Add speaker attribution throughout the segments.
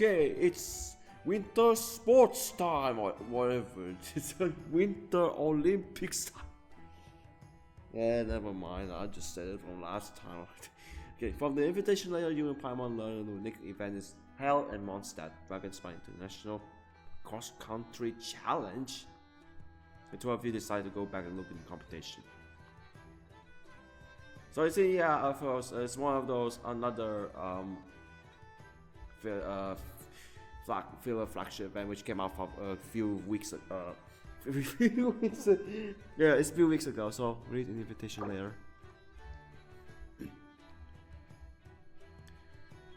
Speaker 1: Okay, it's winter sports time or whatever. It's a winter Olympics time. Yeah, never mind. I just said it from last time. Okay, from the invitation layer, you and Paimon learn the next event is held in Mondstadt Dragonspine International Cross Country Challenge. The two of you decide to go back and look in the competition. So you see, yeah, of course, it's one of those another flagship event which came out from a few weeks ago. Yeah, it's a few weeks ago. So read the invitation later.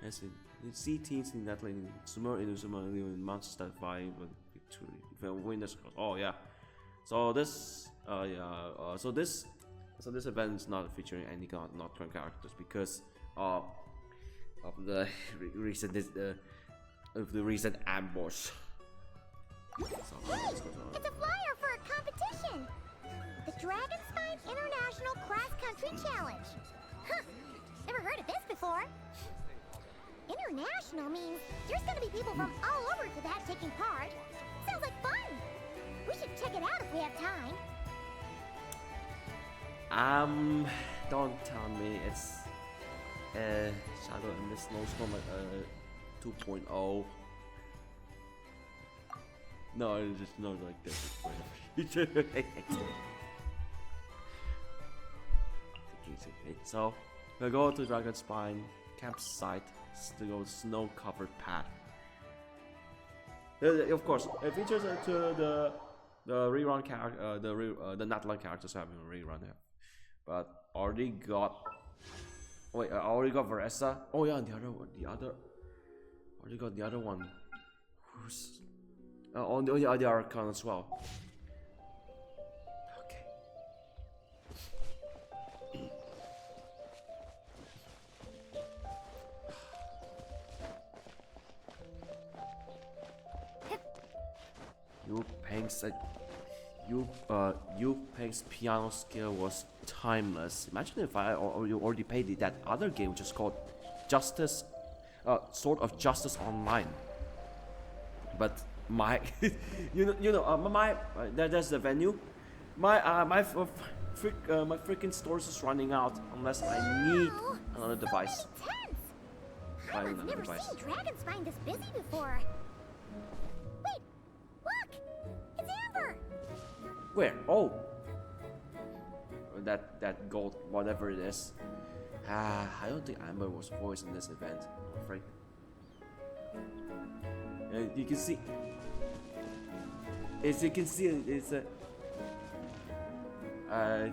Speaker 1: As in see teams in that lane, Sumer in Mondstadt vying for victory. Winners. Oh yeah. So this this event is not featuring any not current characters because of the recent ambush.
Speaker 2: Hey, it's a flyer for a competition. The Dragonspine International Cross Country Challenge. Huh? Never heard of this before. International means there's gonna be people from all over to that taking part. Sounds like fun. We should check it out if we have time.
Speaker 1: Don't tell me it's Shadow and Miss Snowstorm 2.0. No, it's just not like this. So we go to Dragonspine campsite to go snow-covered path. Of course, it features the rerun character, the Natlan characters having a rerun here. But already got. Wait, I already got Varesa. Oh yeah, the other. Already got the other one. Who's? On the other Archon as well. Okay. Yu Peng's piano skill was timeless. Imagine if you already played that other game which is called Justice, Sword of Justice Online. But my, that's the venue. My freaking stores is running out unless I need another device.
Speaker 2: I've never seen Dragonspine this busy before. Wait, look! It's Amber!
Speaker 1: Where? Oh! That gold, whatever it is. I don't think Amber was voiced in this event, I'm afraid. You can see... As you can see, it's a...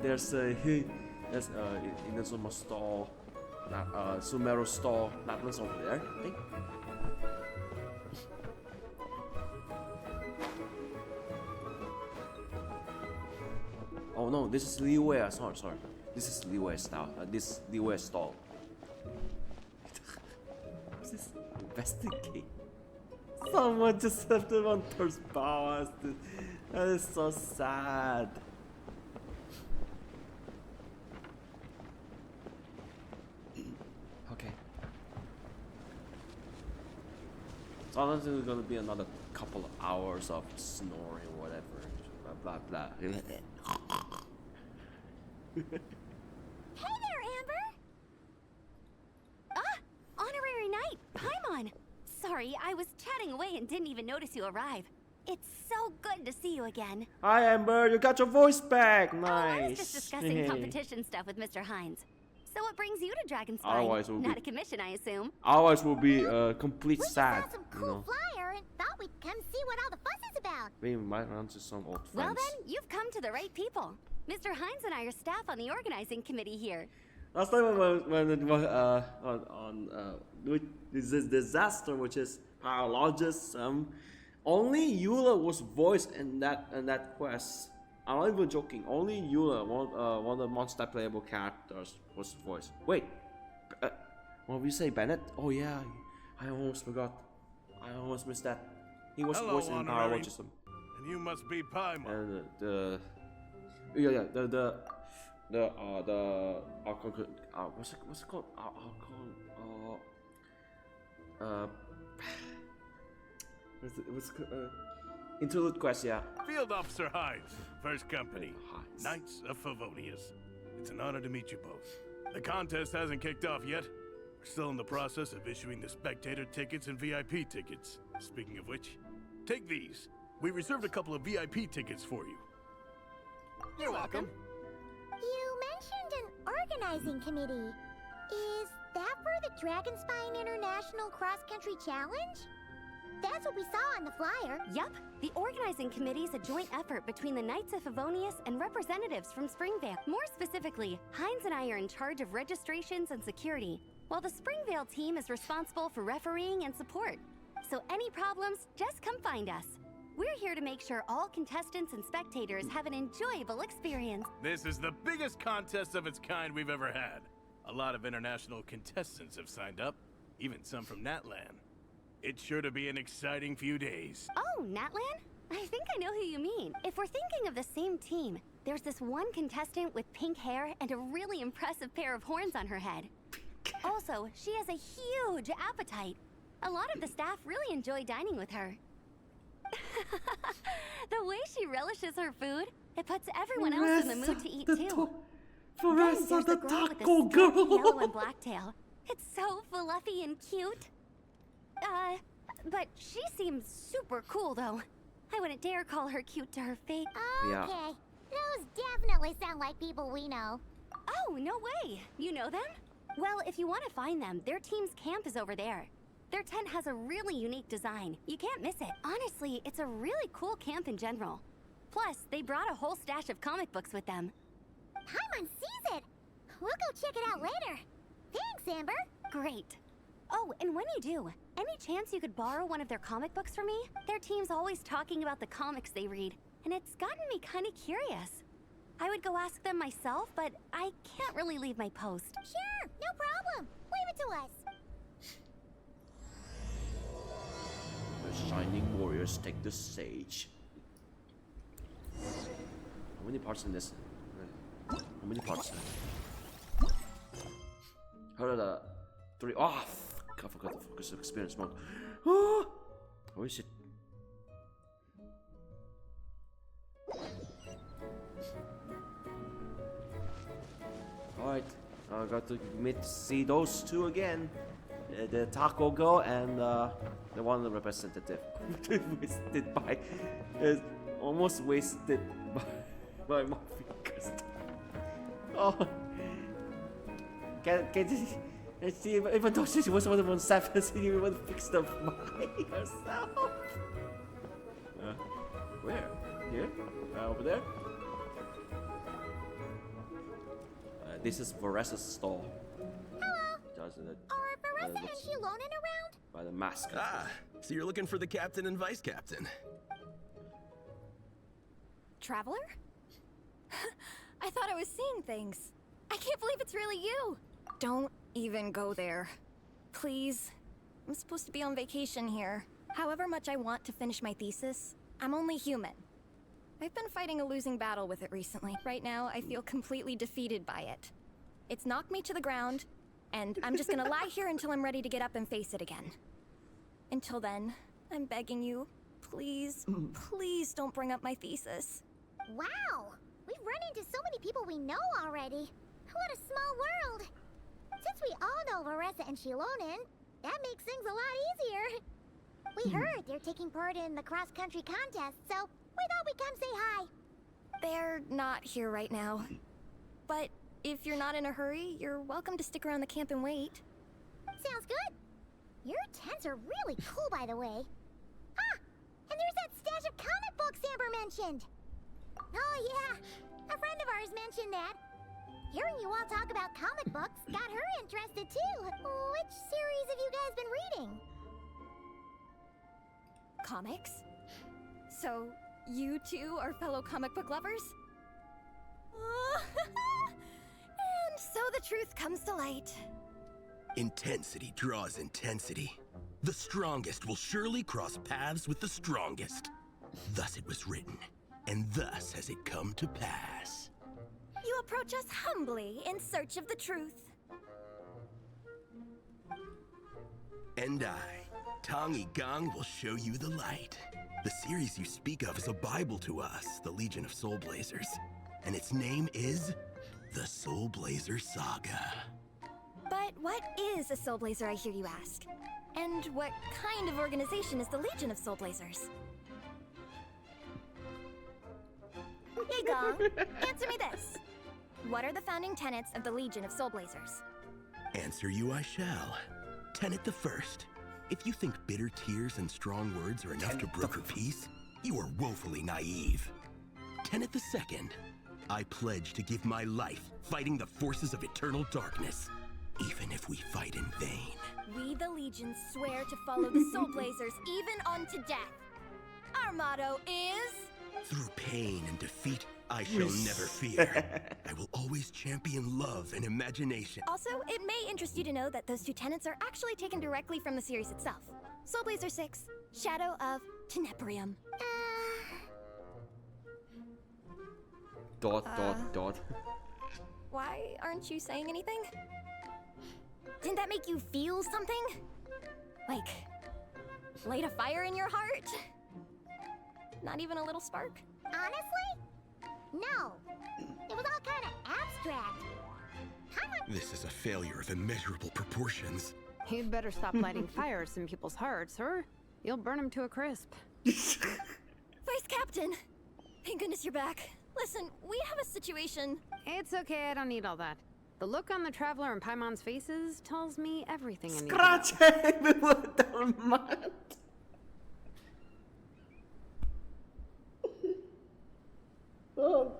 Speaker 1: there's a... in the Summer store... Sumero store, Natlan's over there, I think. Oh no, this is Liwei. Sorry. This is Liwei's style. This Liwei's stall. What's this? Investigate. Someone just left them on Thor's powers. That is so sad. Okay. So this is gonna be another couple of hours of snoring, whatever. Blah blah.
Speaker 2: Hey there, Amber! Ah! Honorary Knight, Paimon! Sorry, I was chatting away and didn't even notice you arrive. It's so good to see you again.
Speaker 1: Hi, Amber, you got your voice back! Nice!
Speaker 2: Oh, I was just discussing competition stuff with Mr. Hines. So what brings you to Dragonspine? Not a commission, I assume.
Speaker 1: Ours will be complete sad.
Speaker 2: We saw some cool flyer and thought we'd come see what all the fuss is about.
Speaker 1: We might run into some old friends.
Speaker 2: Well then, you've come to the right people. Mr. Hines and I are staff on the organizing committee here.
Speaker 1: Last time when it was with this disaster, which is paralogism, only Eula was voiced in that quest. I'm not even joking. Only Eula, one of the Mondstadt playable characters, was voiced. Wait, what did we say, Bennett? Oh yeah, I almost forgot. I almost missed that. He was voiced in paralogism.
Speaker 3: And you must be Paimon.
Speaker 1: And the what's it called? It was interlude quest, yeah.
Speaker 3: Field Officer Hydes, First Company,
Speaker 1: Hydes.
Speaker 3: Knights of Favonius. It's an honor to meet you both. The contest hasn't kicked off yet. We're still in the process of issuing the spectator tickets and VIP tickets. Speaking of which, take these. We reserved a couple of VIP tickets for you.
Speaker 2: You're welcome. You mentioned an organizing committee. Is that for the Dragonspine International Cross Country Challenge? That's what we saw on the flyer.
Speaker 4: Yup, the organizing committee is a joint effort between the Knights of Favonius and representatives from Springvale. More specifically, Hines and I are in charge of registrations and security, while the Springvale team is responsible for refereeing and support. So any problems, just come find us. We're here to make sure all contestants and spectators have an enjoyable experience.
Speaker 3: This is the biggest contest of its kind we've ever had. A lot of international contestants have signed up, even some from Natlan. It's sure to be an exciting few days.
Speaker 4: Oh, Natlan? I think I know who you mean. If we're thinking of the same team, there's this one contestant with pink hair and a really impressive pair of horns on her head. Also, she has a huge appetite. A lot of the staff really enjoy dining with her. The way she relishes her food, it puts everyone else in the mood to eat too. Then there's the girl with the striped yellow and black tail. It's so fluffy and cute. But she seems super cool though. I wouldn't dare call her cute to her face.
Speaker 2: Okay.
Speaker 1: Yeah.
Speaker 2: Those definitely sound like people we know.
Speaker 4: Oh, no way. You know them? Well, if you want to find them, their team's camp is over there. Their tent has a really unique design. You can't miss it. Honestly, it's a really cool camp in general. Plus, they brought a whole stash of comic books with them.
Speaker 2: Paimon sees it. We'll go check it out later. Thanks, Amber.
Speaker 4: Great. Oh, and when you do, any chance you could borrow one of their comic books for me? Their team's always talking about the comics they read, and it's gotten me kind of curious. I would go ask them myself, but I can't really leave my post.
Speaker 2: Sure, no problem. Leave it to us.
Speaker 1: The Shining Warriors take the stage. How many parts in this? How many parts? How are the 3? Oh, fuck, I forgot the focus of experience mode. Oh, where is it? Alright, I got to see those two again. The taco girl and the one representative. Wasted by, almost wasted by my fingers. Oh, can you see? Even though she was one of the 7, she even fixed them by herself. Where? Here? Over there? This is Varesa's stall.
Speaker 2: Hello. Are Varesa and Shilonen around?
Speaker 1: By the mask.
Speaker 5: Ah, so you're looking for the captain and vice captain.
Speaker 6: Traveler? I thought I was seeing things. I can't believe it's really you. Don't even go there. Please. I'm supposed to be on vacation here. However much I want to finish my thesis, I'm only human. I've been fighting a losing battle with it recently. Right now, I feel completely defeated by it. It's knocked me to the ground, and I'm just gonna lie here until I'm ready to get up and face it again. Until then, I'm begging you, please, please don't bring up my thesis.
Speaker 2: Wow. We've run into so many people we know already. What a small world. Since we all know Varesa and Shilonen, that makes things a lot easier. We heard they're taking part in the cross-country contest, so we thought we'd come say hi.
Speaker 6: They're not here right now. But if you're not in a hurry, you're welcome to stick around the camp and wait.
Speaker 2: Sounds good. Your tents are really cool, by the way. Ah, and there's that stash of comic books Amber mentioned. Oh yeah, a friend of ours mentioned that. Hearing you all talk about comic books got her interested too. Which series have you guys been reading?
Speaker 6: Comics? So, you two are fellow comic book lovers? And so the truth comes to light.
Speaker 5: Intensity draws intensity. The strongest will surely cross paths with the strongest. Thus it was written, and thus has it come to pass.
Speaker 6: You approach us humbly in search of the truth.
Speaker 5: And I, Tong Yi Gong will show you the light. The series you speak of is a Bible to us, the Legion of Soulblazers. And its name is the Soulblazer Saga.
Speaker 6: But what is a Soulblazer, I hear you ask? And what kind of organization is the Legion of Soulblazers? Hey Gong, answer me this. What are the founding tenets of the Legion of Soulblazers?
Speaker 5: Answer you I shall. Tenet the first. If you think bitter tears and strong words are enough to broker peace, you are woefully naive. Tenet the second. I pledge to give my life fighting the forces of eternal darkness, even if we fight in vain.
Speaker 6: We, the Legion, swear to follow the Soulblazers even unto death. Our motto is...
Speaker 5: Through pain and defeat, I shall never fear. I will always champion love and imagination.
Speaker 6: Also, it may interest you to know that those two tenets are actually taken directly from the series itself. Soulblazer 6, Shadow of Tenebrium.
Speaker 1: Dot.
Speaker 6: Why aren't you saying anything? Didn't that make you feel something? Like, light a fire in your heart? Not even a little spark?
Speaker 2: Honestly? No. It was all kind of abstract.
Speaker 5: This is a failure of immeasurable proportions.
Speaker 7: You'd better stop lighting fires in people's hearts, or you'll burn them to a crisp.
Speaker 6: Vice Captain! Thank goodness you're back. Listen, we have a situation.
Speaker 7: It's okay, I don't need all that. The look on the Traveler and Paimon's faces tells me everything I need to know.
Speaker 1: Scratch everyone. Oh.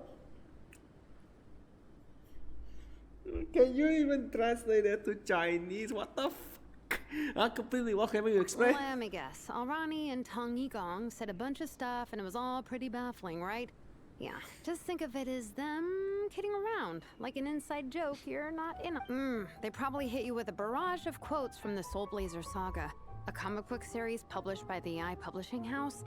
Speaker 1: Can you even translate that to Chinese? What the fuck? I completely what can you explain?
Speaker 7: Let me guess. Alrani and Tong Yi Gong said a bunch of stuff and it was all pretty baffling, right? Yeah, just think of it as them kidding around. Like an inside joke you're not in. They probably hit you with a barrage of quotes from the Soulblazer Saga, a comic book series published by the Publishing House.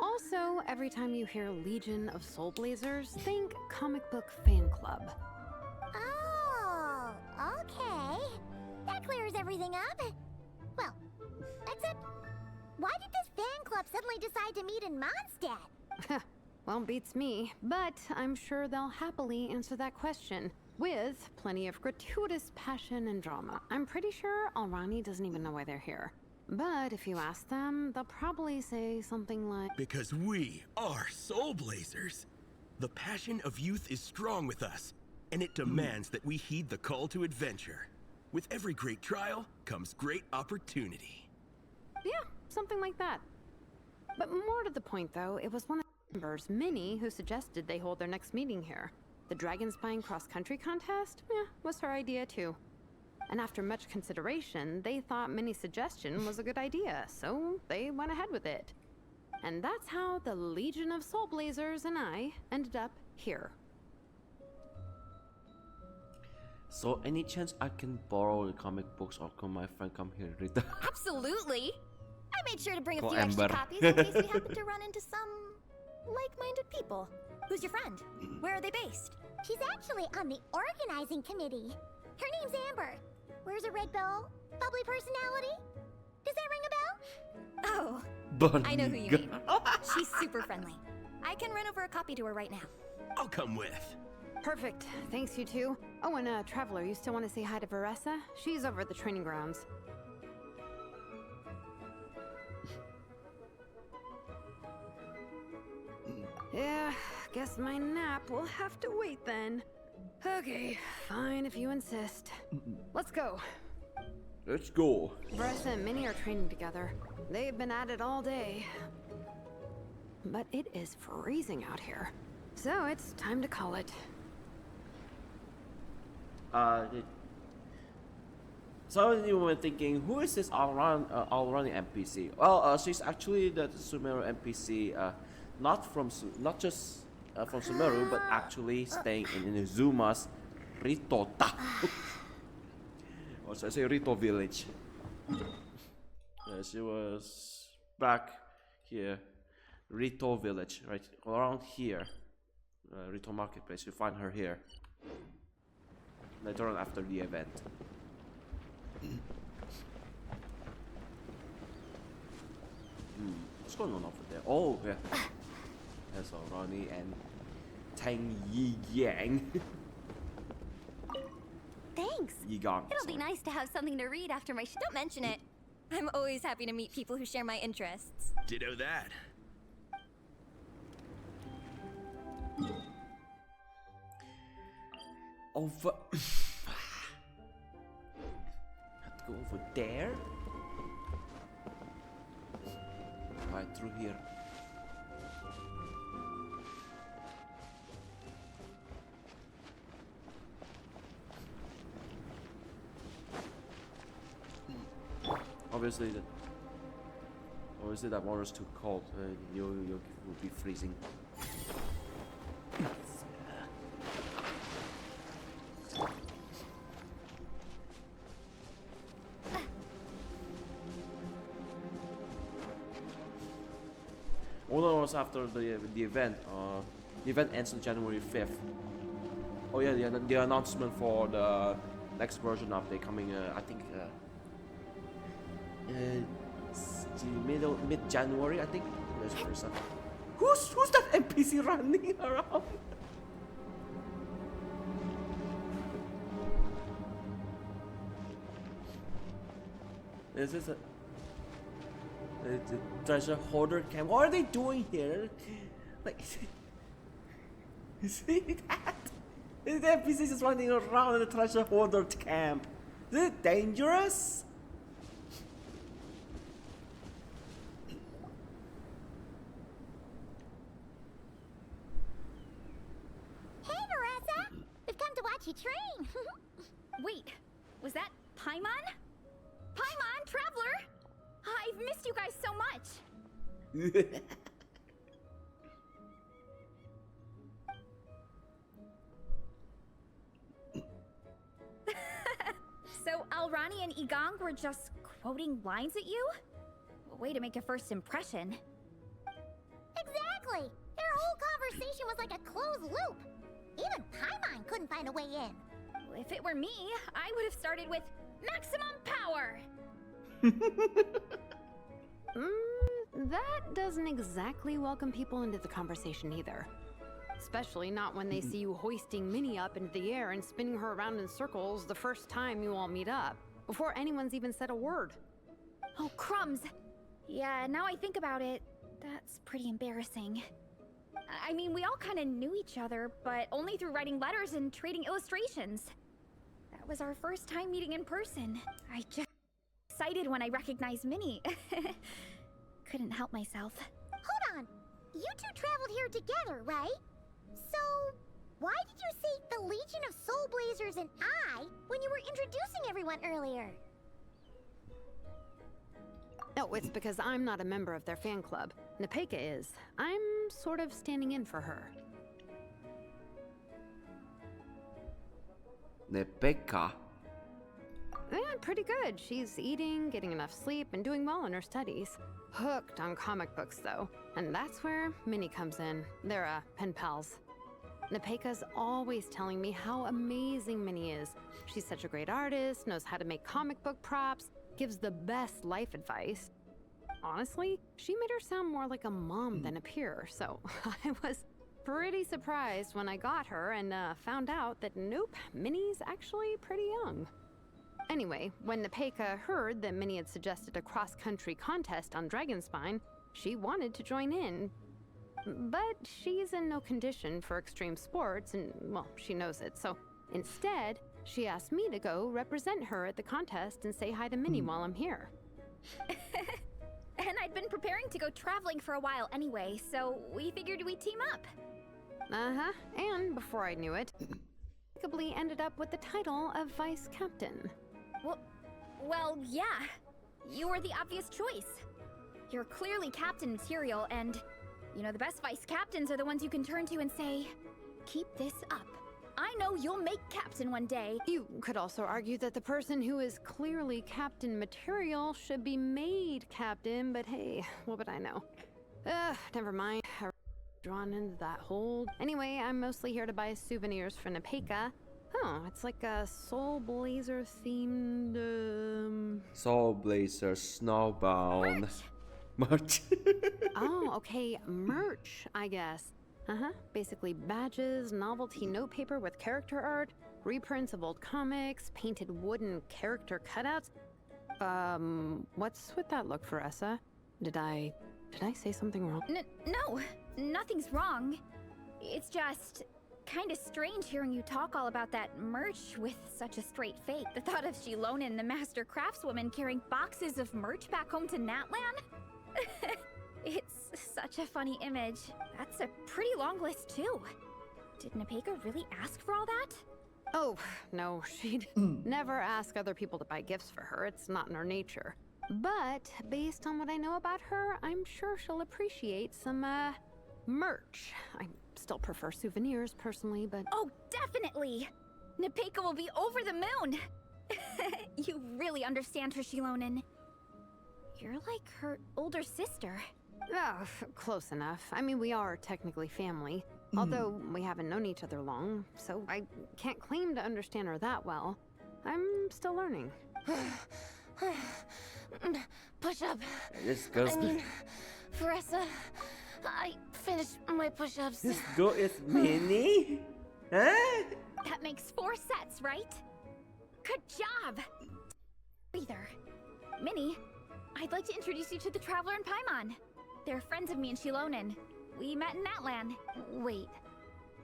Speaker 7: Also, every time you hear Legion of Soulblazers, think comic book fan club.
Speaker 2: Oh, okay. That clears everything up. Well, except, why did this fan club suddenly decide to meet in Mondstadt?
Speaker 7: Well, beats me, but I'm sure they'll happily answer that question, with plenty of gratuitous passion and drama. I'm pretty sure Alrani doesn't even know why they're here. But if you ask them, they'll probably say something like...
Speaker 5: Because we are Soulblazers. The passion of youth is strong with us, and it demands that we heed the call to adventure. With every great trial comes great opportunity.
Speaker 7: Yeah, something like that. But more to the point, though, it was one of the members, Minnie, who suggested they hold their next meeting here. The Dragon Spine cross-country contest? Yeah, was her idea, too. And after much consideration, they thought Minnie's suggestion was a good idea, so they went ahead with it. And that's how the Legion of Soulblazers and I ended up here.
Speaker 1: So any chance I can borrow the comic books or can my friend come here and read them?
Speaker 6: Absolutely! I made sure to bring a
Speaker 1: Go
Speaker 6: few extra
Speaker 1: Ember.
Speaker 6: copies in case we happen to run into some like-minded people. Who's your friend? Where are they based?
Speaker 2: She's actually on the organizing committee. Her name's Amber. Wears a red bow, bubbly personality. Does that ring a bell?
Speaker 6: Oh,
Speaker 1: But
Speaker 6: I know who you mean. She's super friendly. I can run over a copy to her right now.
Speaker 5: I'll come with.
Speaker 7: Perfect. Thanks, you two. Oh, and Traveler, you still want to say hi to Varessa? She's over at the training grounds. Yeah, guess my nap will have to wait then. Okay, fine if you insist. Let's go.
Speaker 1: Let's go.
Speaker 7: Varessa and Minnie are training together. They've been at it all day. But it is freezing out here. So it's time to call it.
Speaker 1: So you were thinking, who is this all-running NPC? Well, she's actually the Sumeru NPC, not just from Sumeru, but actually staying in Inuzuma's Ritota. Or should I say Rito village. She was back here, Rito village, right around here, Rito marketplace. You find her here. Later on after the event. going on over there? Oh, yeah. There's Ronnie and Tang Yi Yang.
Speaker 4: Thanks.
Speaker 1: Yigang.
Speaker 4: It'll be nice to have something to read after my
Speaker 6: Don't mention it. I'm always happy to meet people who share my interests.
Speaker 5: Ditto that.
Speaker 1: Over. Have to go over there. Right through here. Obviously, that water is too cold. You will be freezing. Although it was after the event. The event ends on January 5th. Oh yeah, the announcement for the next version update coming. I think. Mid January, I think. There's some. Who's that NPC running around? This is a treasure hoarder camp. What are they doing here? Like, you see that? The NPCs just running around in the treasure hoarder camp. Is it dangerous?
Speaker 2: You train.
Speaker 6: Wait, was that Paimon? Paimon, Traveler! I've missed you guys so much. So Alrani and Igong were just quoting lines at you? Way to make a first impression.
Speaker 2: Exactly. Their whole conversation was like a closed loop. Even Paimon couldn't find a way in.
Speaker 6: If it were me, I would have started with maximum power.
Speaker 7: That doesn't exactly welcome people into the conversation either. Especially not when they see you hoisting Minnie up into the air and spinning her around in circles the first time you all meet up, before anyone's even said a word.
Speaker 6: Oh, crumbs. Yeah, now I think about it, that's pretty embarrassing. I mean, we all kind of knew each other, but only through writing letters and trading illustrations. That was our first time meeting in person. I just excited when I recognized Minnie. Couldn't help myself.
Speaker 2: Hold on. You two traveled here together, right? So, why did you say the Legion of Soulblazers and I when you were introducing everyone earlier?
Speaker 7: No, it's because I'm not a member of their fan club. Nepeka is. I'm sort of standing in for her.
Speaker 1: Nepeka?
Speaker 7: Yeah, pretty good. She's eating, getting enough sleep, and doing well in her studies. Hooked on comic books, though. And that's where Minnie comes in. They're, pen pals. Nepeka's always telling me how amazing Minnie is. She's such a great artist, knows how to make comic book props, gives the best life advice. Honestly, she made her sound more like a mom than a peer, so I was pretty surprised when I got her and found out that nope, Minnie's actually pretty young. Anyway, when Nepeka heard that Minnie had suggested a cross-country contest on Dragonspine, she wanted to join in. But she's in no condition for extreme sports, and, well, she knows it, so instead, she asked me to go represent her at the contest and say hi to Minnie while I'm here.
Speaker 6: And I'd been preparing to go traveling for a while anyway, so we figured we'd team up.
Speaker 7: Uh-huh, and before I knew it, amicably ended up with the title of Vice Captain.
Speaker 6: Well, yeah. You were the obvious choice. You're clearly captain material, and, you know, the best vice captains are the ones you can turn to and say, keep this up. I know you'll make captain one day.
Speaker 7: You could also argue that the person who is clearly captain material should be made captain, but hey, what would I know? Never mind. I drawn into that hole. Anyway, I'm mostly here to buy souvenirs for Nepeka. Oh, it's like a Soulblazer themed,
Speaker 1: Soulblazers, Snowbound.
Speaker 6: Merch!
Speaker 1: Merch.
Speaker 7: Oh, okay, merch, I guess. Basically badges, novelty notepaper with character art, reprints of old comics, painted wooden character cutouts. What's with that look, Faressa? Did I say something wrong?
Speaker 8: No, nothing's wrong. It's just kind of strange hearing you talk all about that merch with such a straight face. The thought of Shilonen, the master craftswoman, carrying boxes of merch back home to Natlan? It's such a funny image. That's a pretty long list, too. Did Nepeka really ask for all that?
Speaker 7: Oh, no, she'd never ask other people to buy gifts for her. It's not in her nature. But based on what I know about her, I'm sure she'll appreciate some, merch. I still prefer souvenirs, personally, but...
Speaker 8: Oh, definitely! Nepeka will be over the moon! You really understand her, Shilonen. You're like her older sister.
Speaker 7: Oh, close enough. I mean, we are technically family. Although we haven't known each other long, so I can't claim to understand her that well. I'm still learning.
Speaker 6: Push-up.
Speaker 1: This goes.
Speaker 6: I mean, Faressa, I finished my push-ups.
Speaker 1: This girl is mini? Huh?
Speaker 8: That makes 4 sets, right? Good job! Breather. Minnie, I'd like to introduce you to the Traveler and Paimon. They're friends of me and Shilonen. We met in Natlan.
Speaker 6: Wait.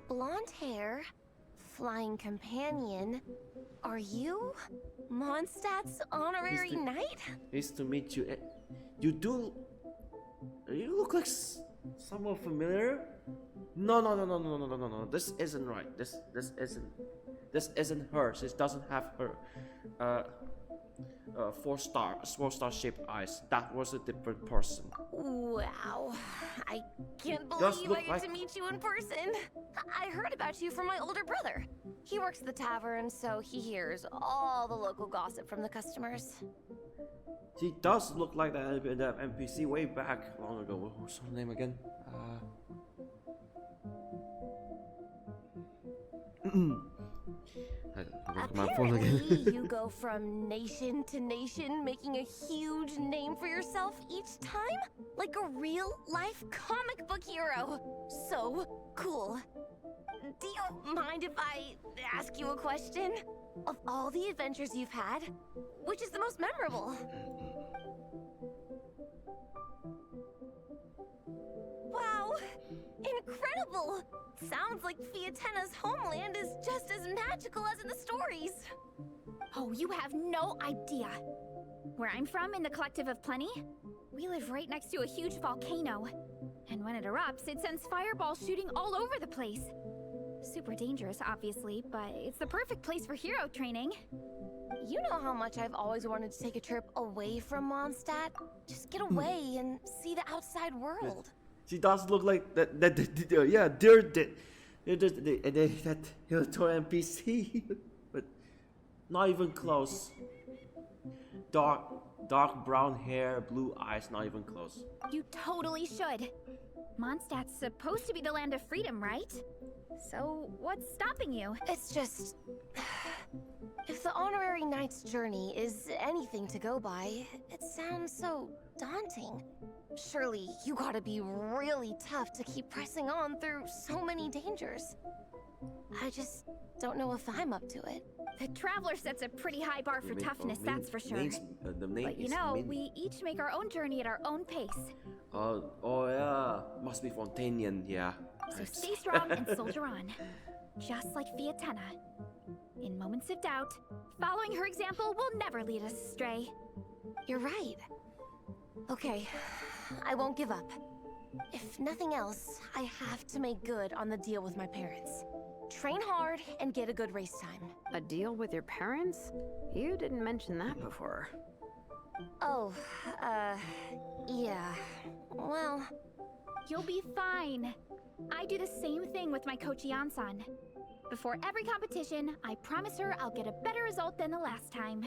Speaker 6: Blonde hair, flying companion. Are you Mondstadt's honorary knight?
Speaker 1: Nice to meet you. You do. You look like someone familiar. No. This isn't right. This isn't her. She doesn't have her. 4-star shaped eyes. That was a different person.
Speaker 6: Wow. I can't
Speaker 1: Does
Speaker 6: believe
Speaker 1: look
Speaker 6: I get
Speaker 1: like-
Speaker 6: to meet you in person. I heard about you from my older brother. He works at the tavern, so he hears all the local gossip from the customers.
Speaker 1: She does look like that NPC way back long ago. What was her name again? I look at my phone again.
Speaker 6: Apparently, you go from nation to nation, making a huge name for yourself each time? Like a real-life comic book hero. So cool. Do you mind if I ask you a question? Of all the adventures you've had, which is the most memorable? Wow! Incredible! Sounds like Fiatenna's homeland is just as magical as in the stories.
Speaker 8: Oh, you have no idea. Where I'm from, in the Collective of Plenty, we live right next to a huge volcano. And when it erupts, it sends fireballs shooting all over the place. Super dangerous, obviously, but it's the perfect place for hero training.
Speaker 6: You know how much I've always wanted to take a trip away from Mondstadt? Just get away and see the outside world.
Speaker 1: She does look like that. Yeah, that Hiltor NPC, but not even close. Dark brown hair, blue eyes, not even close.
Speaker 8: You totally should. Mondstadt's supposed to be the land of freedom, right? So, what's stopping you?
Speaker 6: It's just... If the honorary knight's journey is anything to go by, it sounds so daunting. Surely you gotta be really tough to keep pressing on through so many dangers. I just don't know if I'm up to it.
Speaker 8: The Traveler sets a pretty high bar for toughness, that's for sure.
Speaker 1: The name
Speaker 8: But you
Speaker 1: is
Speaker 8: know,
Speaker 1: Min.
Speaker 8: we each make our own journey at our own pace.
Speaker 1: Oh yeah, must be Fontanian, yeah.
Speaker 8: So stay strong and soldier on. Just like Fiatenna. In moments of doubt, following her example will never lead us astray.
Speaker 6: You're right. Okay, I won't give up. If nothing else, I have to make good on the deal with my parents. Train hard and get a good race time.
Speaker 7: A deal with your parents? You didn't mention that before.
Speaker 6: Oh, yeah. Well,
Speaker 8: You'll be fine. I do the same thing with my coach Yansan. Before every competition, I promise her I'll get a better result than the last time.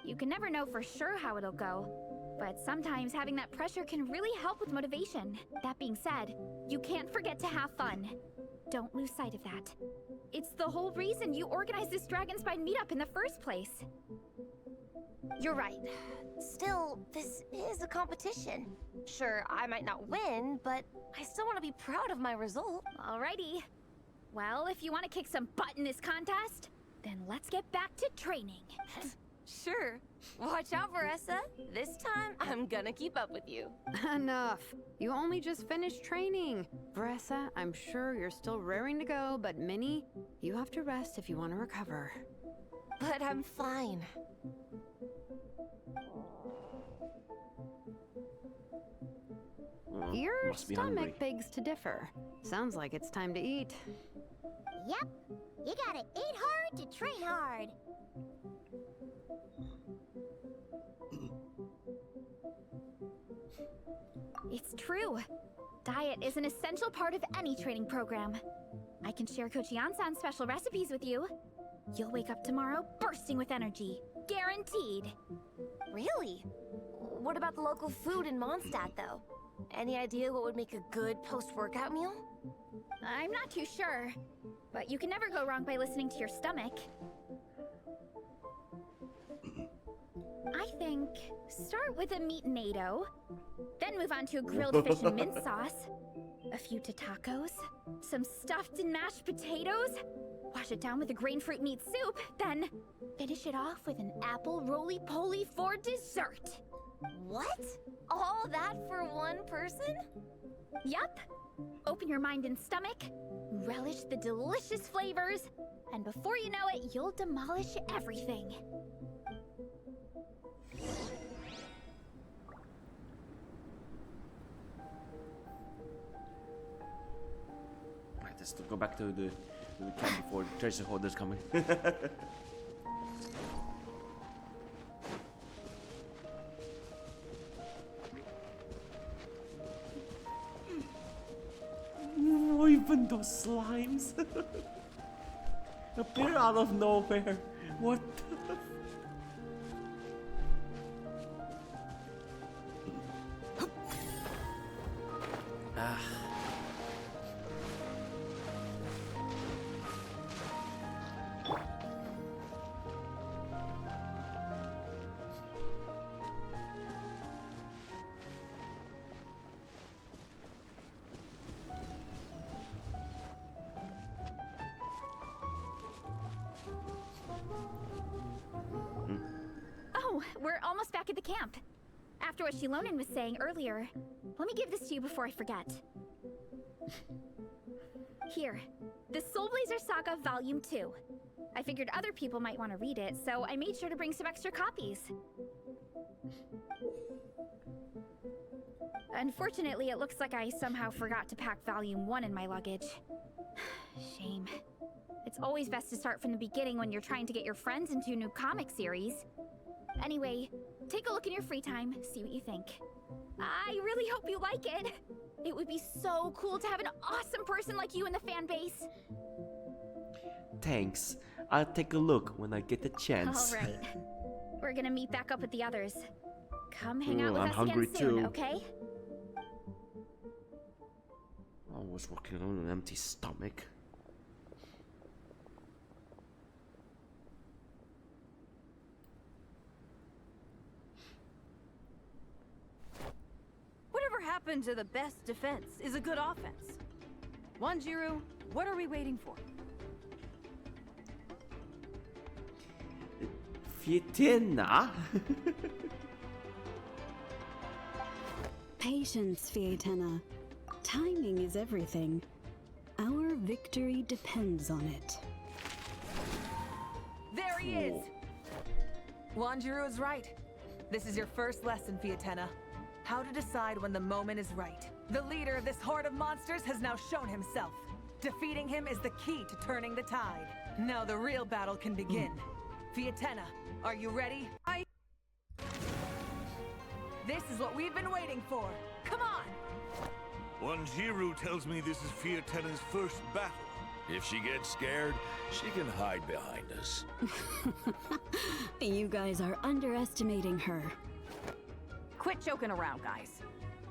Speaker 8: You can never know for sure how it'll go, but sometimes having that pressure can really help with motivation. That being said, you can't forget to have fun. Don't lose sight of that. It's the whole reason you organized this Dragonspine meetup in the first place.
Speaker 6: You're right. Still, this is a competition. Sure, I might not win, but I still want to be proud of my result.
Speaker 8: Alrighty. Well, if you want to kick some butt in this contest, then let's get back to training.
Speaker 6: Sure. Watch out, Veressa. This time, I'm gonna keep up with you.
Speaker 7: Enough. You only just finished training. Bressa, I'm sure you're still raring to go, but Minnie, you have to rest if you want to recover.
Speaker 6: But I'm fine.
Speaker 7: Your
Speaker 1: Must be hungry.
Speaker 7: stomach begs to differ. Sounds like it's time to eat.
Speaker 2: Yep. You gotta eat hard to train hard.
Speaker 8: It's true. Diet is an essential part of any training program. I can share Coach Yansan's special recipes with you. You'll wake up tomorrow bursting with energy. Guaranteed.
Speaker 6: Really? What about the local food in Mondstadt, though? Any idea what would make a good post-workout meal?
Speaker 8: I'm not too sure, but you can never go wrong by listening to your stomach. I think start with a meat-nado, then move on to a grilled fish and mint sauce, a few tacos, some stuffed and mashed potatoes, wash it down with a grain fruit meat soup, then finish it off with an apple roly-poly for dessert.
Speaker 6: What? All that for one person?
Speaker 8: Yup. Open your mind and stomach, relish the delicious flavors, and before you know it, you'll demolish everything.
Speaker 1: Right, let's go back to the camp before the treasure holders coming. Oh, even those slimes appear out of nowhere. What the
Speaker 8: Oh, we're almost back at the camp. After what Shilonen was saying earlier, let me give this to you before I forget. Here, the Soulblazers Saga Volume 2. I figured other people might want to read it, so I made sure to bring some extra copies. Unfortunately, it looks like I somehow forgot to pack Volume 1 in my luggage. Shame. It's always best to start from the beginning when you're trying to get your friends into a new comic series. Anyway, take a look in your free time, see what you think. I really hope you like it. It would be so cool to have an awesome person like you in the fan base.
Speaker 1: Thanks. I'll take a look when I get the chance.
Speaker 8: All right. We're gonna meet back up with the others. Come hang out with
Speaker 1: I'm
Speaker 8: us
Speaker 1: hungry
Speaker 8: again soon,
Speaker 1: too.
Speaker 8: okay?
Speaker 1: I was working on an empty stomach.
Speaker 9: Whatever happened to the best defense is a good offense. Wanjiru, what are we waiting for?
Speaker 1: Fitina?
Speaker 10: Patience, Fietena. Timing is everything. Our victory depends on it.
Speaker 9: There he is! Wanjiru is right. This is your first lesson, Fietena. How to decide when the moment is right. The leader of this horde of monsters has now shown himself. Defeating him is the key to turning the tide. Now the real battle can begin. Fietena, are you ready? This is what we've been waiting for. Come on!
Speaker 3: Wanjiru tells me this is Fietena's first battle.
Speaker 11: If she gets scared, she can hide behind us.
Speaker 10: You guys are underestimating her.
Speaker 9: Quit joking around, guys.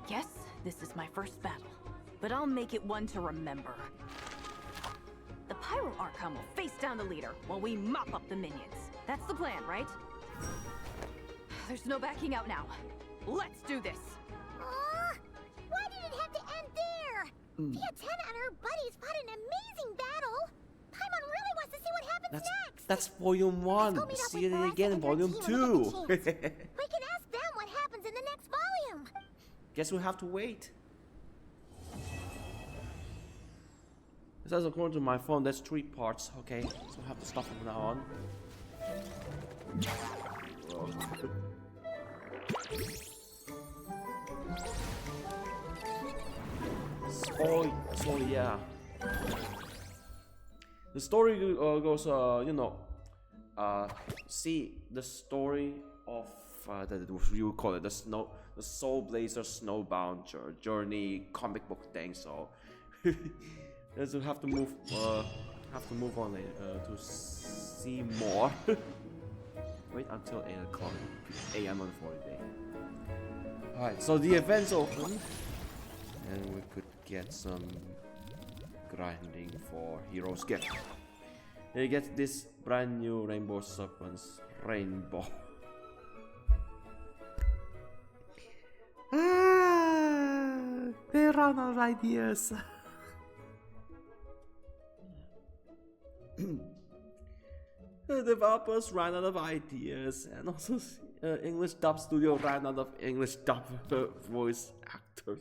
Speaker 9: Yes, this is my first battle, but I'll make it one to remember. The Pyro Archon will face down the leader while we mop up the minions. That's the plan, right? There's no backing out now. Let's do this.
Speaker 2: Why did it have to end there? Fiatena and her buddies fought an amazing battle. Paimon really wants to see what happens next.
Speaker 1: That's volume 1.
Speaker 2: Let's go meet up
Speaker 1: See
Speaker 2: with
Speaker 1: it
Speaker 2: Marissa
Speaker 1: again in
Speaker 2: and her
Speaker 1: volume
Speaker 2: team when we
Speaker 1: 2.
Speaker 2: get the chance. We can ask them what happens in the next volume.
Speaker 1: Guess we'll have to wait. It says according to my phone, there's 3 parts. Okay, so I have to stop from now on. So yeah. The story goes, you know, see the story of you call it the Soulblazers Snowbound journey comic book thing. So we'll have to move on to see more. Wait until 8 o'clock a.m. on Friday. Alright, so the event's open, and we could get some grinding for Hero's Gift. And you get this brand new Rainbow Serpent's Rainbow. They run out of ideas. The developers ran out of ideas, and also English dub studio ran out of English dub voice actors.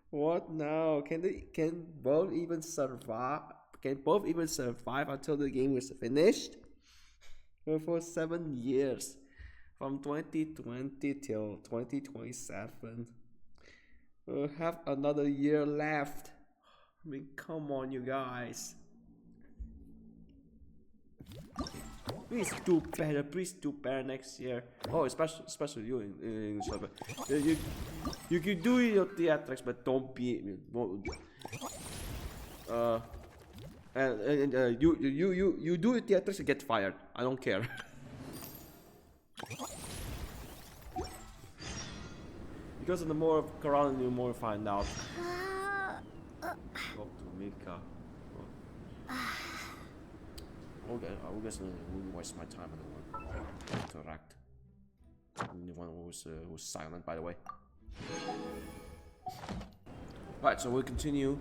Speaker 1: What now? Can both even survive? Can both even survive until the game is finished? For 7 years, from 2020 till 2027, we'll have another year left. I mean, come on, you guys. Please do better. Please do better next year. Oh, especially you in English. You can do your theatrics, but don't be. You do your theatrics and get fired. I don't care. Because the more of Corona, the more you find out. Go to Mika. Okay, I guess I wouldn't waste my time on the one interact. The one who was silent, by the way. Right, so we'll continue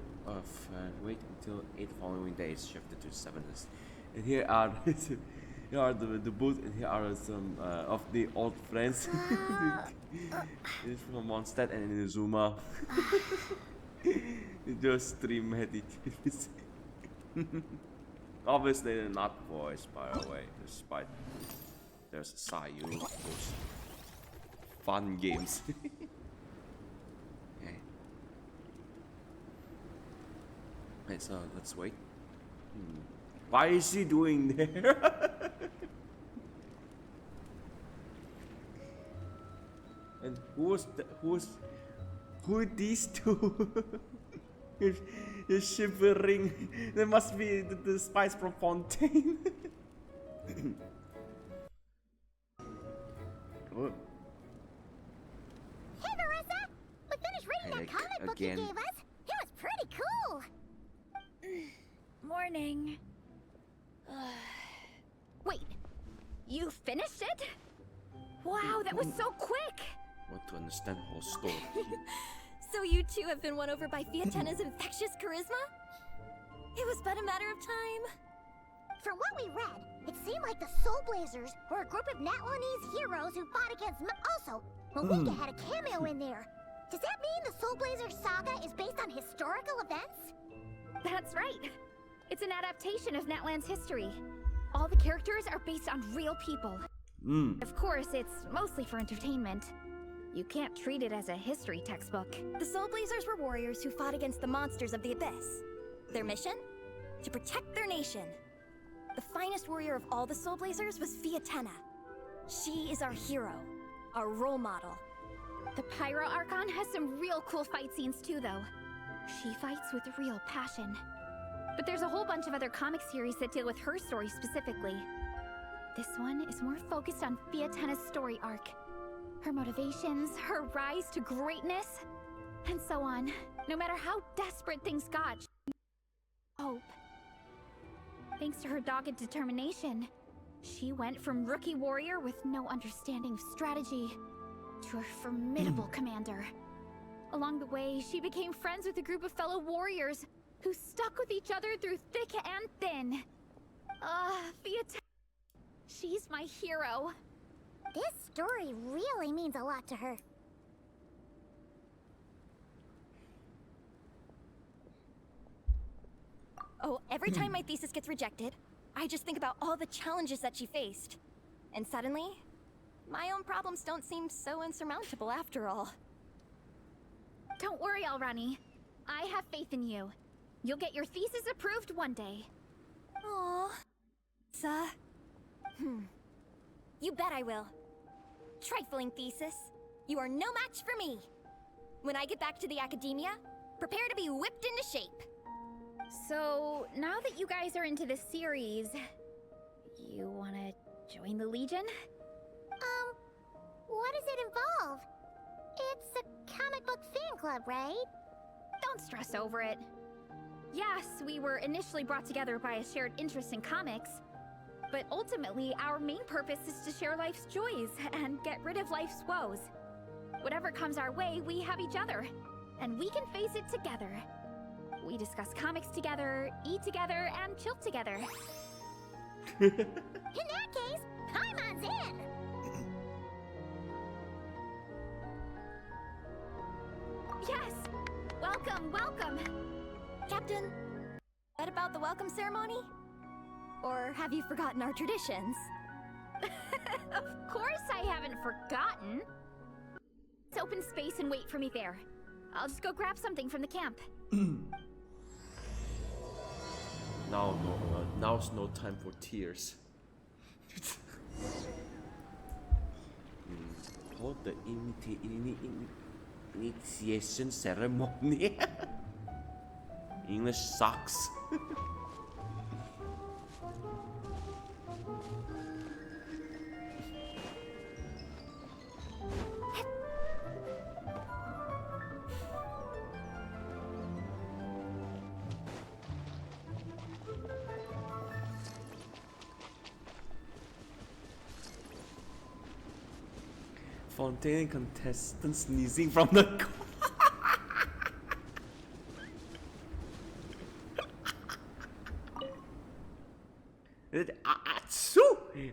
Speaker 1: wait until 8 following days, shifted to 7 days. And here are the booth, and here are some of the old friends. This is from Mondstadt and Inazuma. Just stream editors. Obviously they're not voiced, by the way, despite there's Sayu, those fun games. Okay. Right, so let's wait. Why is he doing there? And who are these two? You're shivering. There must be the spice from Fontaine. Good.
Speaker 2: Hey Marissa! We finished reading that comic book you gave us. It was pretty cool.
Speaker 8: Morning. Wait, you finished it? Wow, that was so quick!
Speaker 1: Want to understand the whole story.
Speaker 6: So you two have been won over by Fiatena's infectious charisma? It was but a matter of time.
Speaker 2: From what we read, it seemed like the Soulblazers were a group of Natlanese heroes who fought against Also, Malika had a cameo in there. Does that mean the Soulblazer saga is based on historical events?
Speaker 8: That's right. It's an adaptation of Natlan's history. All the characters are based on real people. Of course, it's mostly for entertainment. You can't treat it as a history textbook.
Speaker 6: The Soulblazers were warriors who fought against the monsters of the Abyss. Their mission? To protect their nation. The finest warrior of all the Soulblazers was Fiatena. She is our hero, our role model.
Speaker 8: The Pyro Archon has some real cool fight scenes too, though. She fights with real passion. But there's a whole bunch of other comic series that deal with her story specifically. This one is more focused on Fiatena's story arc. Her motivations, her rise to greatness, and so on. No matter how desperate things got, she hope. Thanks to her dogged determination, She went from rookie warrior with no understanding of strategy to a formidable commander. Along the way, she became friends with a group of fellow warriors who stuck with each other through thick and thin. Vietana, she's my hero.
Speaker 2: This story really means a lot to her.
Speaker 6: Oh, every time my thesis gets rejected, I just think about all the challenges that she faced. And suddenly, my own problems don't seem so insurmountable after all.
Speaker 8: Don't worry, Alrani. I have faith in you. You'll get your thesis approved one day.
Speaker 6: Aww. You bet I will. Trifling thesis. You are no match for me. When I get back to the academia, prepare to be whipped into shape.
Speaker 8: So, now that you guys are into this series, you wanna join the Legion?
Speaker 2: What does it involve? It's a comic book fan club, right?
Speaker 8: Don't stress over it. Yes, we were initially brought together by a shared interest in comics, but ultimately our main purpose is to share life's joys and get rid of life's woes. Whatever comes our way, we have each other, and we can face it together. We discuss comics together, eat together, and chill together.
Speaker 2: In that case, Paimon's in!
Speaker 8: Yes! Welcome, welcome!
Speaker 6: Captain, what about the welcome ceremony? Or have you forgotten our traditions?
Speaker 8: Of course I haven't forgotten! Let's open space and wait for me there. I'll just go grab something from the camp.
Speaker 1: Now's no time for tears. Hold the initiation ceremony. English sucks. Fontaine contestant sneezing from the car.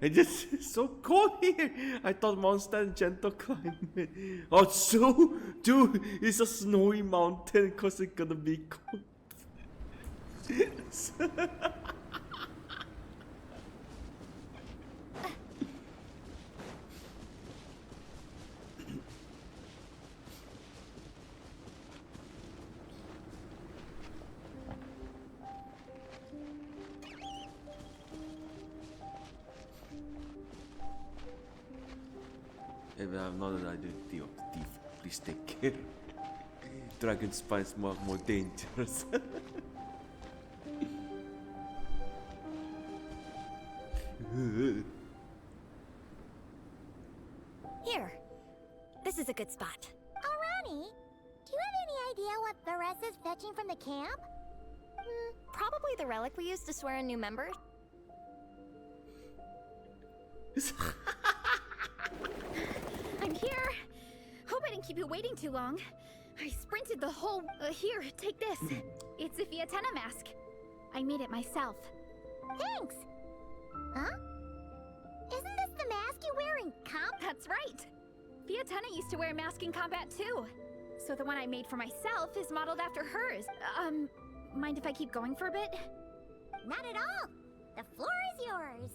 Speaker 1: It's just so cold here. I thought monster and gentle climate. Dude, it's a snowy mountain because it's gonna be cold. If I'm not an identity of the thief, please take care. Dragon spines more dangerous.
Speaker 6: Here. This is a good spot.
Speaker 2: Alrani, do you have any idea what Varesa's fetching from the camp?
Speaker 6: Probably the relic we used to swear in new members.
Speaker 8: I'm here! Hope I didn't keep you waiting too long. I sprinted the whole... here, take this. It's a Vietana mask. I made it myself.
Speaker 2: Thanks! Huh? Isn't this the mask you wear in comp?
Speaker 8: That's right! Vietana used to wear a mask in combat too. So the one I made for myself is modeled after hers. Mind if I keep going for a bit?
Speaker 2: Not at all! The floor is yours!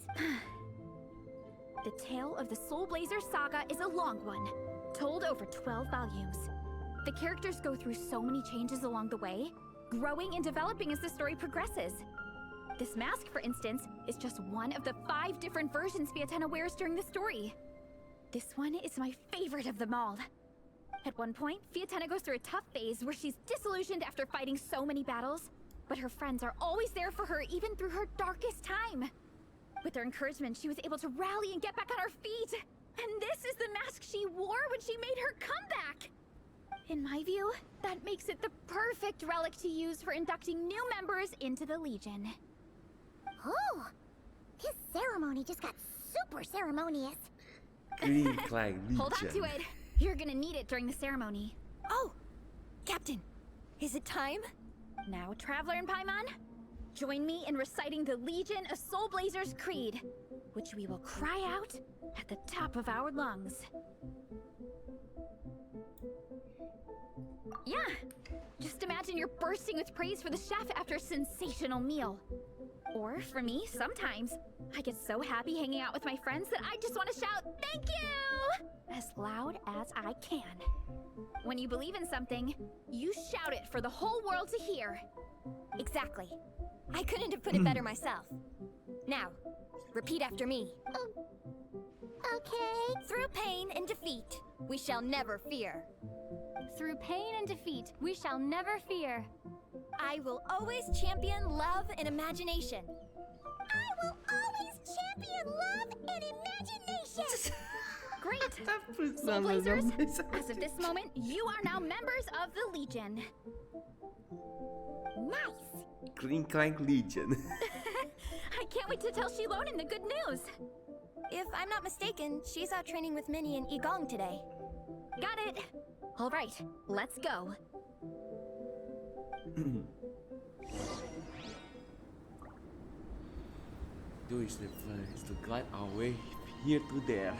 Speaker 8: The tale of the Soulblazers saga is a long one, told over 12 volumes. The characters go through so many changes along the way, growing and developing as the story progresses. This mask, for instance, is just one of the 5 different versions Vietana wears during the story. This one is my favorite of them all. At one point, Vietana goes through a tough phase where she's disillusioned after fighting so many battles, but her friends are always there for her even through her darkest time. With their encouragement, she was able to rally and get back on her feet. And this is the mask she wore when she made her comeback. In my view, that makes it the perfect relic to use for inducting new members into the Legion.
Speaker 2: Oh! This ceremony just got super ceremonious.
Speaker 1: Green Clan Legion.
Speaker 8: Hold on to it. You're gonna need it during the ceremony.
Speaker 6: Oh! Captain, is it time?
Speaker 8: Now, Traveler and Paimon, join me in reciting the Legion of Soulblazers Creed, which we will cry out at the top of our lungs. Yeah, just imagine you're bursting with praise for the chef after a sensational meal. Or for me, sometimes, I get so happy hanging out with my friends that I just want to shout, "Thank you!" as loud as I can. When you believe in something, you shout it for the whole world to hear.
Speaker 6: Exactly. I couldn't have put it better myself. Now, repeat after me.
Speaker 2: Okay.
Speaker 6: Through pain and defeat, we shall never fear.
Speaker 4: Through pain and defeat, we shall never fear.
Speaker 6: I will always champion love and imagination.
Speaker 2: I will always champion love and imagination.
Speaker 8: Great! Soulblazers, as of this moment, you are now members of the Legion.
Speaker 2: Nice.
Speaker 1: Green Clan Legion.
Speaker 8: I can't wait to tell Shilonen the good news.
Speaker 6: If I'm not mistaken, she's out training with Minnie and Igong today.
Speaker 8: Got it. All right, let's go.
Speaker 1: Do is the place to guide our way here to there.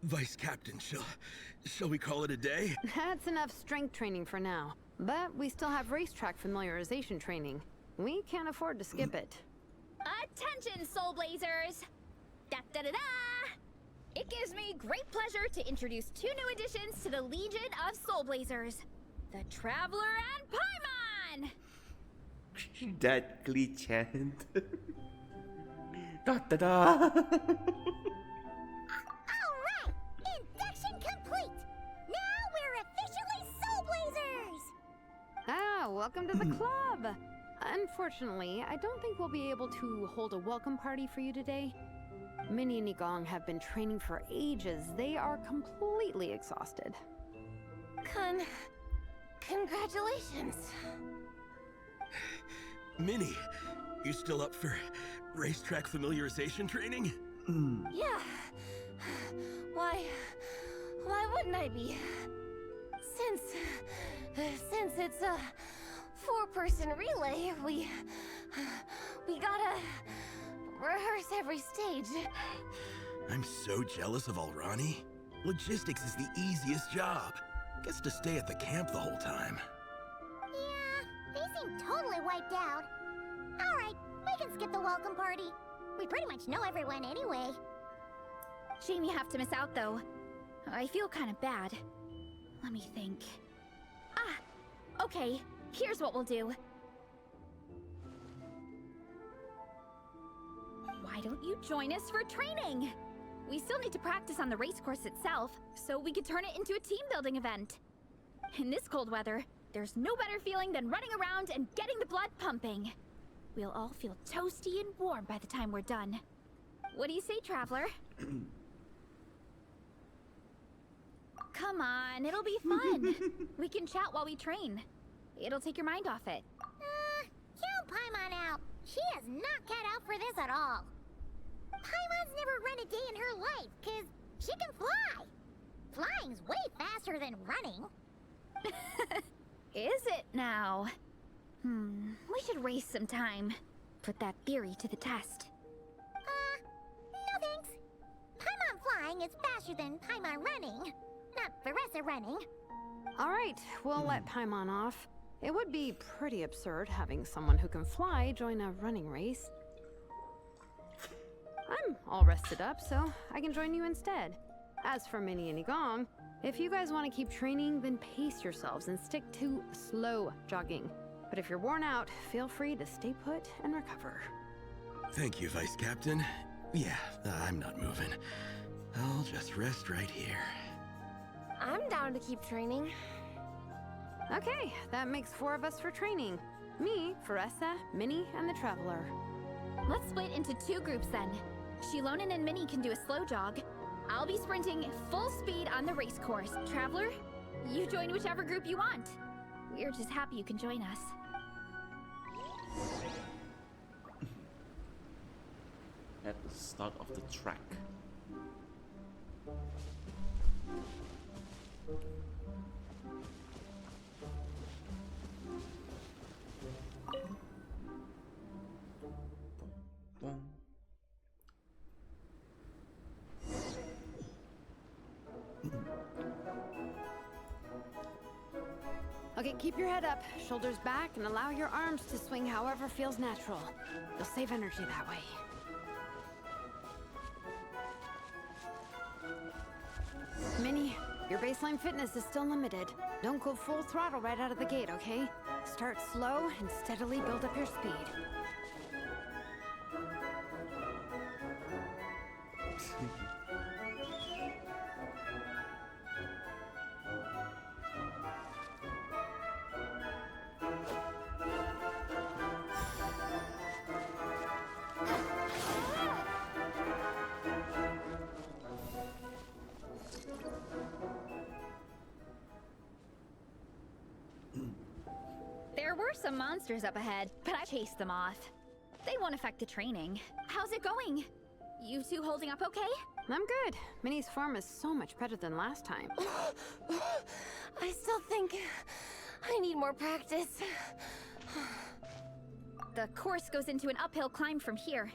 Speaker 5: Vice Captain, shall we call it a day?
Speaker 7: That's enough strength training for now. But we still have racetrack familiarization training. We can't afford to skip it.
Speaker 8: Attention, Soulblazers! Da-da-da-da! It gives me great pleasure to introduce 2 new additions to the Legion of Soulblazers. The Traveler and Paimon!
Speaker 1: That glitch hand. Da da da.
Speaker 2: Alright! Induction complete! Now we're officially Soulblazers!
Speaker 7: Ah, welcome to the club! Unfortunately, I don't think we'll be able to hold a welcome party for you today. Minnie and Igong have been training for ages. They are completely exhausted.
Speaker 6: Congratulations.
Speaker 5: Minnie, you still up for racetrack familiarization training?
Speaker 6: Yeah. Why wouldn't I be? Since it's a 4-person relay, we gotta rehearse every stage.
Speaker 5: I'm so jealous of Alrani. Logistics is the easiest job. Gets to stay at the camp the whole time.
Speaker 2: Yeah, they seem totally wiped out. Alright, we can skip the welcome party. We pretty much know everyone anyway.
Speaker 8: Shame you have to miss out, though. I feel kind of bad. Let me think. Ah! Okay, here's what we'll do. Why don't you join us for training? We still need to practice on the race course itself, so we could turn it into a team-building event. In this cold weather, there's no better feeling than running around and getting the blood pumping. We'll all feel toasty and warm by the time we're done. What do you say, Traveler? Come on, it'll be fun. We can chat while we train. It'll take your mind off it.
Speaker 2: Count Paimon out. She is not cut out for this at all. Paimon's never run a day in her life, 'cause she can fly. Flying's way faster than running.
Speaker 8: Is it now? We should race sometime. Put that theory to the test.
Speaker 2: No thanks. Paimon flying is faster than Paimon running. Not Veressa running.
Speaker 7: All right, we'll let Paimon off. It would be pretty absurd having someone who can fly join a running race. I'm all rested up, so I can join you instead. As for Minnie and Igong, if you guys want to keep training, then pace yourselves and stick to slow jogging. But if you're worn out, feel free to stay put and recover.
Speaker 5: Thank you, Vice Captain. Yeah, I'm not moving. I'll just rest right here.
Speaker 6: I'm down to keep training.
Speaker 7: Okay, that makes 4 of us for training. Me, Faressa, Minnie, and the Traveler.
Speaker 8: Let's split into 2 groups then. Shilonen and Minnie can do a slow jog. I'll be sprinting full speed on the race course. Traveler, you join whichever group you want. We're just happy you can join us.
Speaker 1: At the start of the track. Boom.
Speaker 7: Okay, keep your head up, shoulders back, and allow your arms to swing however feels natural. You'll save energy that way. Minnie, your baseline fitness is still limited. Don't go full throttle right out of the gate, okay? Start slow and steadily build up your speed.
Speaker 8: There were some monsters up ahead, but I chased them off. They won't affect the training. How's it going? You two holding up okay?
Speaker 7: I'm good. Minnie's form is so much better than last time.
Speaker 6: I still think I need more practice.
Speaker 8: The course goes into an uphill climb from here.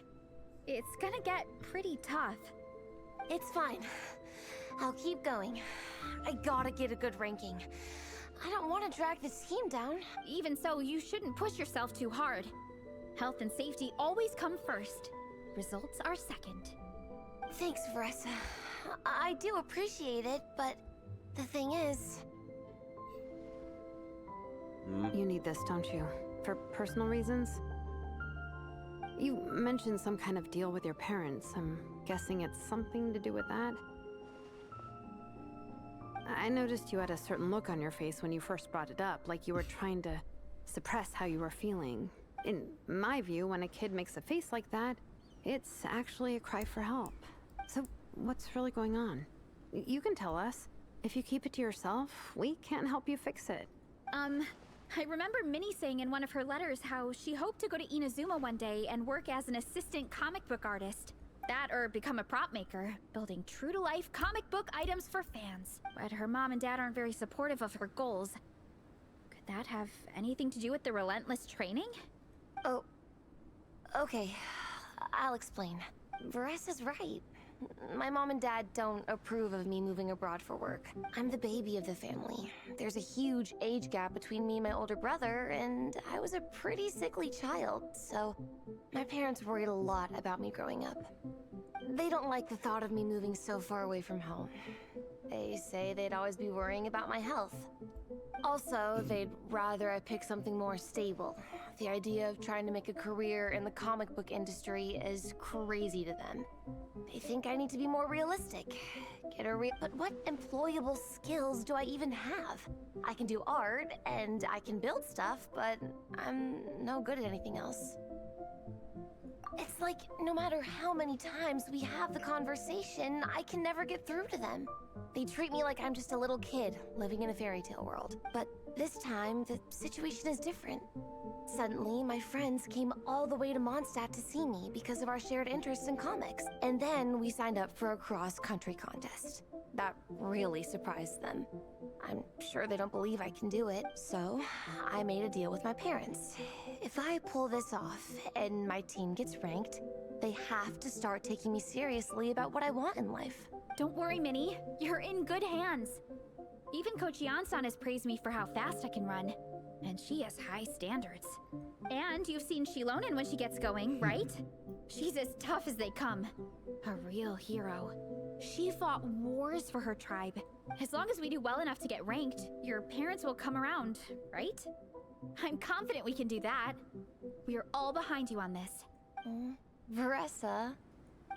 Speaker 8: It's gonna get pretty tough.
Speaker 6: It's fine. I'll keep going. I gotta get a good ranking. I don't want to drag this team down.
Speaker 8: Even so, you shouldn't push yourself too hard. Health and safety always come first. Results are second.
Speaker 6: Thanks, Faressa. I do appreciate it, but the thing is...
Speaker 7: You need this, don't you? For personal reasons? You mentioned some kind of deal with your parents. I'm guessing it's something to do with that? I noticed you had a certain look on your face when you first brought it up, like you were trying to suppress how you were feeling. In my view, when a kid makes a face like that, it's actually a cry for help. So, what's really going on? You can tell us. If you keep it to yourself, we can't help you fix it.
Speaker 8: I remember Minnie saying in one of her letters how she hoped to go to Inazuma one day and work as an assistant comic book artist. That or become a prop maker, building true-to-life comic book items for fans. But her mom and dad aren't very supportive of her goals. Could that have anything to do with the relentless training?
Speaker 6: Oh, okay. I'll explain. Varessa's right. My mom and dad don't approve of me moving abroad for work. I'm the baby of the family. There's a huge age gap between me and my older brother, and I was a pretty sickly child, so my parents worried a lot about me growing up. They don't like the thought of me moving so far away from home. They say they'd always be worrying about my health. Also, they'd rather I pick something more stable. The idea of trying to make a career in the comic book industry is crazy to them. They think I need to be more realistic. But what employable skills do I even have? I can do art, and I can build stuff, but I'm no good at anything else. It's like, no matter how many times we have the conversation, I can never get through to them. They treat me like I'm just a little kid living in a fairy tale world. But this time, the situation is different. Suddenly, my friends came all the way to Mondstadt to see me because of our shared interest in comics. And then we signed up for a cross-country contest. That really surprised them. I'm sure they don't believe I can do it, so I made a deal with my parents. If I pull this off and my team gets ranked, they have to start taking me seriously about what I want in life.
Speaker 8: Don't worry, Minnie. You're in good hands. Even Coach Yansan has praised me for how fast I can run. And she has high standards. And you've seen Shilonen when she gets going, right? She's as tough as they come. A real hero. She fought wars for her tribe. As long as we do well enough to get ranked, your parents will come around, right? I'm confident we can do that. We are all behind you on this.
Speaker 6: Varessa?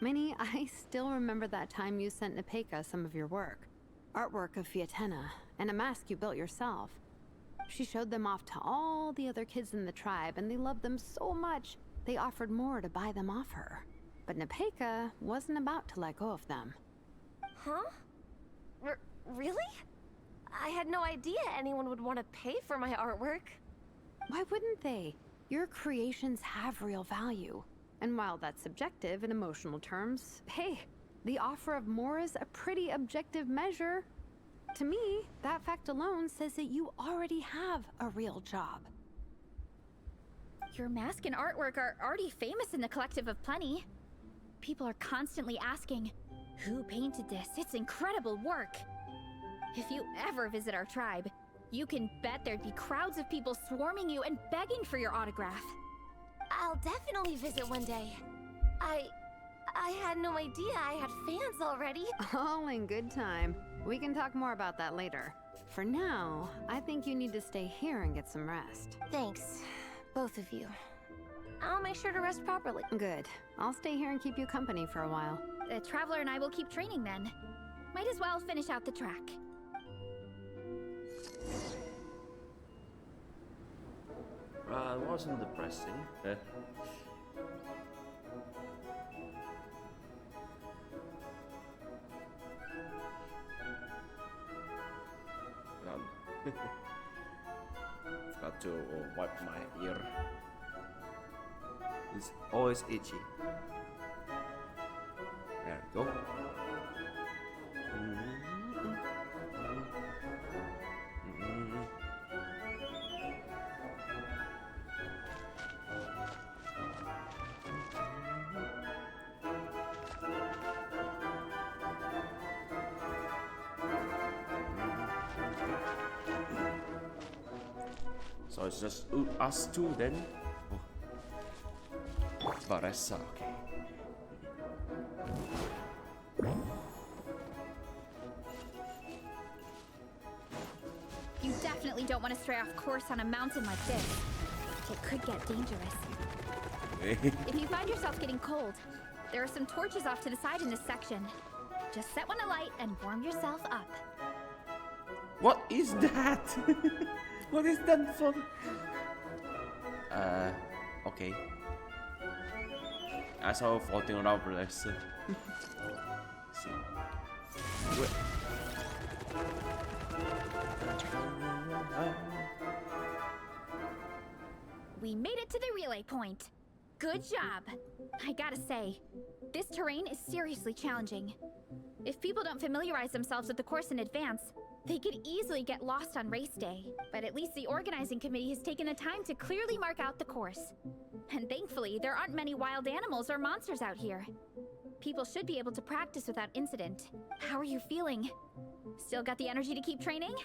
Speaker 7: Minnie, I still remember that time you sent Nepeka some of your work. Artwork of Fiatena, and a mask you built yourself. She showed them off to all the other kids in the tribe, and they loved them so much, they offered more to buy them off her. But Nepeka wasn't about to let go of them.
Speaker 12: Huh? Really? I had no idea anyone would want to pay for my artwork.
Speaker 7: Why wouldn't they? Your creations have real value. And while that's subjective in emotional terms, hey, the offer of more is a pretty objective measure. To me, that fact alone says that you already have a real job.
Speaker 8: Your mask and artwork are already famous in the Collective of Plenty. People are constantly asking, who painted this? It's incredible work. If you ever visit our tribe, you can bet there'd be crowds of people swarming you and begging for your autograph.
Speaker 12: I'll definitely visit one day. I had no idea I had fans already.
Speaker 7: All in good time. We can talk more about that later. For now, I think you need to stay here and get some rest.
Speaker 12: Thanks, both of you. I'll make sure to rest properly.
Speaker 7: Good. I'll stay here and keep you company for a while.
Speaker 8: The Traveler and I will keep training then. Might as well finish out the track.
Speaker 1: It wasn't depressing. Forgot to wipe my ear. It's always itchy. There we go. So it's just us two then. Oh. Varessa, okay.
Speaker 8: You definitely don't want to stray off course on a mountain like this. It could get dangerous. If you find yourself getting cold, there are some torches off to the side in this section. Just set one alight and warm yourself up.
Speaker 1: What is that? What is that for? Okay. I saw floating around for this. See. Wait.
Speaker 8: We made it to the relay point. Good job. I gotta say, this terrain is seriously challenging. If people don't familiarize themselves with the course in advance, they could easily get lost on race day. But at least the organizing committee has taken the time to clearly mark out the course. And thankfully, there aren't many wild animals or monsters out here. People should be able to practice without incident. How are you feeling? Still got the energy to keep training?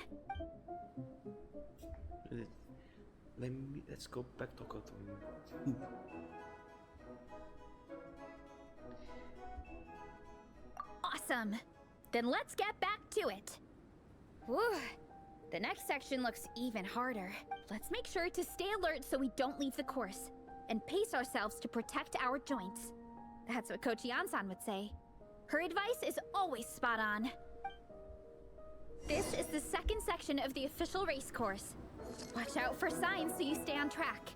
Speaker 1: Let's go back to Koto.
Speaker 8: Awesome. Then let's get back to it. Whew. The next section looks even harder. Let's make sure to stay alert so we don't leave the course, and pace ourselves to protect our joints. That's what Coach Yan-san would say. Her advice is always spot on. This is the second section of the official race course. Watch out for signs so you stay on track.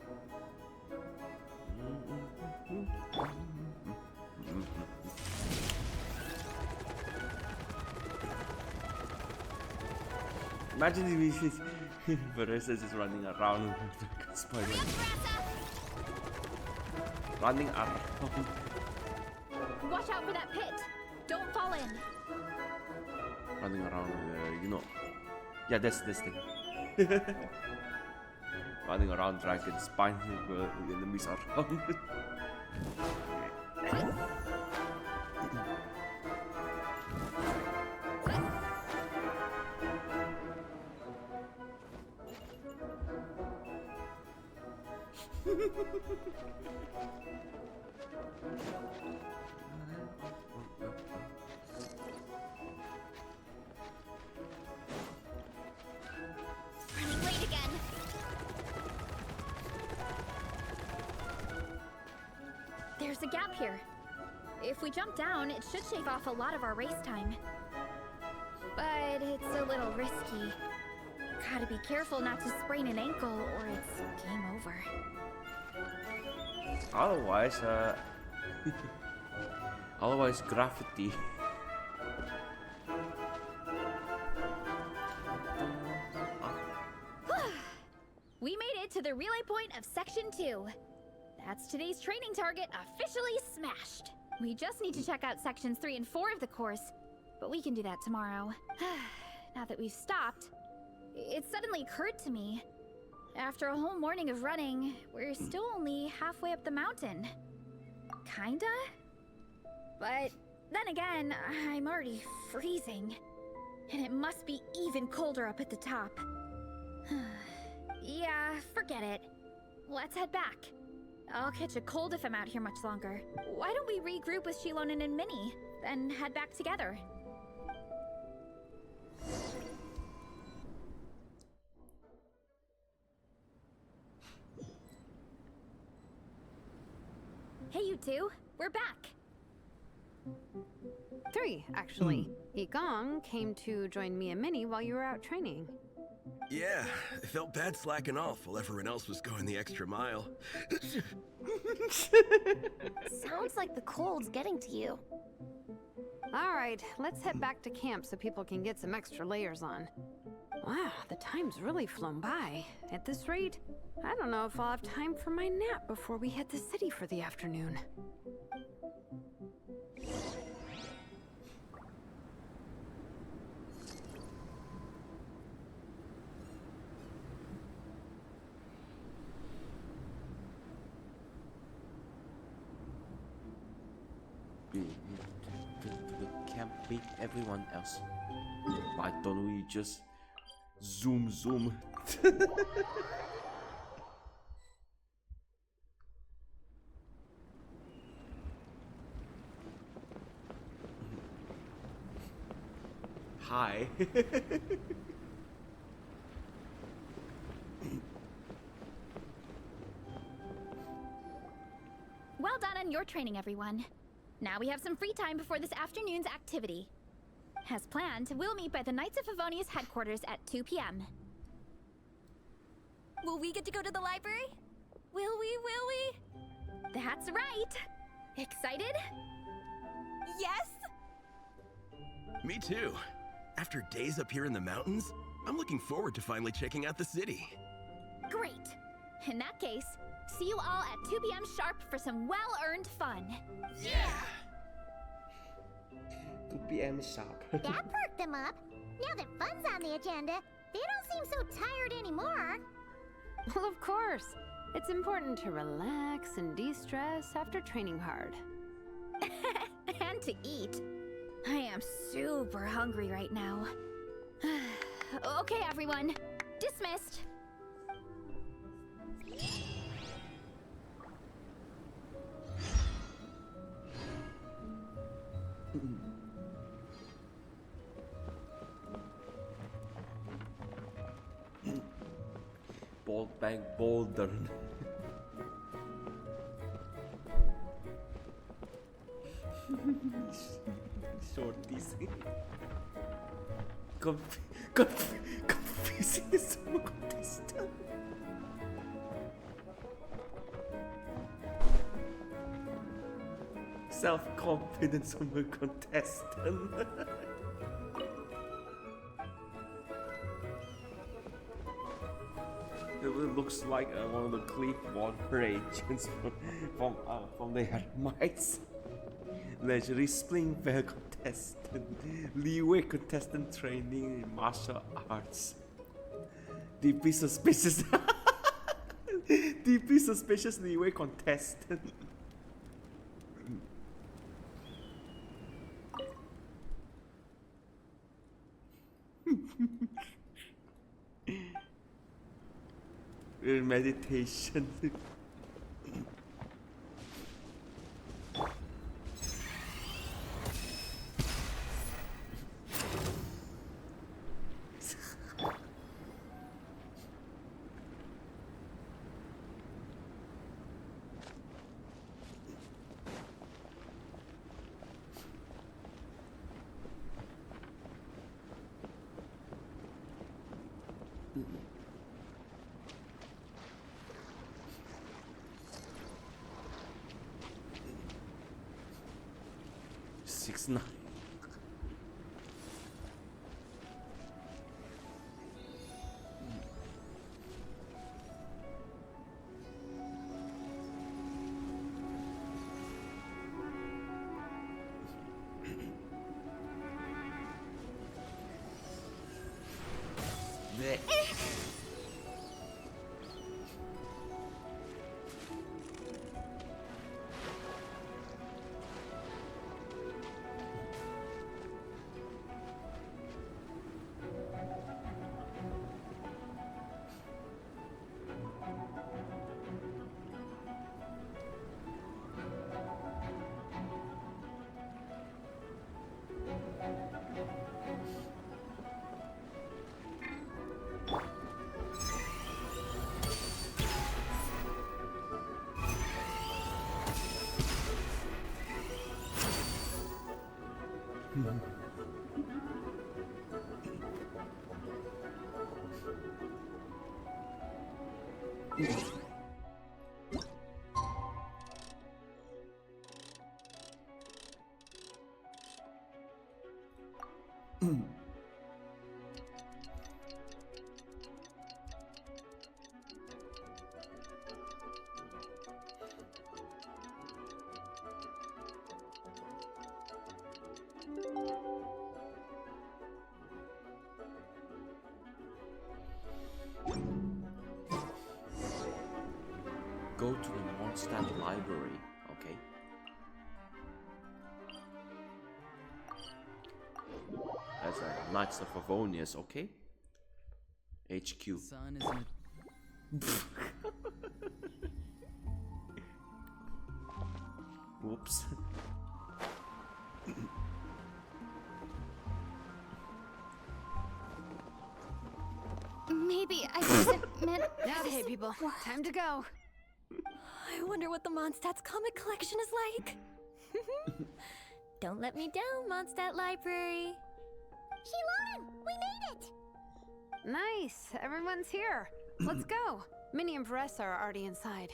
Speaker 1: Imagine if Vanessa is running around like a spider. Running around.
Speaker 8: Watch out for that pit. Don't fall in.
Speaker 1: Running around, you know. Yeah, that's this thing. Running around dragon spine the enemies around.
Speaker 8: Running late again. There's a gap here. If we jump down, it should shave off a lot of our race time. But it's a little risky. Gotta be careful not to sprain an ankle or it's game over.
Speaker 1: Otherwise, otherwise graffiti.
Speaker 8: We made it to the relay point of Section 2. That's today's training target officially smashed. We just need to check out Sections 3 and 4 of the course, but we can do that tomorrow. Now that we've stopped, it suddenly occurred to me. After a whole morning of running, we're still only halfway up the mountain. Kinda? But then again, I'm already freezing. And it must be even colder up at the top. Yeah, forget it. Let's head back. I'll catch a cold if I'm out here much longer. Why don't we regroup with Shilonen and Minnie, then head back together? Hey, you two. We're back.
Speaker 7: 3, actually. Igong came to join me and Minnie while you were out training.
Speaker 5: Yeah, I felt bad slacking off while everyone else was going the extra mile.
Speaker 12: Sounds like the cold's getting to you.
Speaker 7: Alright, let's head back to camp so people can get some extra layers on. Wow, the time's really flown by. At this rate, I don't know if I'll have time for my nap before we hit the city for the afternoon.
Speaker 1: The camp beat everyone else. Why don't we just zoom? Hi.
Speaker 8: Well done on your training, everyone. Now we have some free time before this afternoon's activity. As planned, we'll meet by the Knights of Favonius headquarters at 2 p.m.
Speaker 6: Will we get to go to the library? Will we?
Speaker 8: That's right! Excited?
Speaker 6: Yes!
Speaker 5: Me too. After days up here in the mountains, I'm looking forward to finally checking out the city.
Speaker 8: Great! In that case, see you all at 2 p.m. sharp for some well-earned fun.
Speaker 5: Yeah!
Speaker 1: 2 p.m. sharp.
Speaker 2: That perked them up. Now that fun's on the agenda, they don't seem so tired anymore.
Speaker 7: Well, of course. It's important to relax and de-stress after training hard.
Speaker 8: And to eat. I am super hungry right now. Okay, everyone. Dismissed.
Speaker 1: Bold bank boulder. Shorties. Confusing the summer contestant. Self-confident summer contestant. It looks like one of the Clipboard agents from the Hermites. Legendary Springvale contestant, leeway contestant training in martial arts. Deeply suspicious. Deeply suspicious leeway contestant. Meditation. It's not. Go to the Mondstadt library, okay? That's a Knights of Favonius, okay? HQ.
Speaker 13: Sun isn't.
Speaker 1: Whoops.
Speaker 6: Maybe I wasn't meant.
Speaker 7: Okay, people, time to go.
Speaker 6: I wonder what the Mondstadt's comic collection is like. Don't let me down, Mondstadt Library.
Speaker 2: Shilonen, we made it!
Speaker 7: Nice, everyone's here. Let's go. Minnie and Varessa are already inside.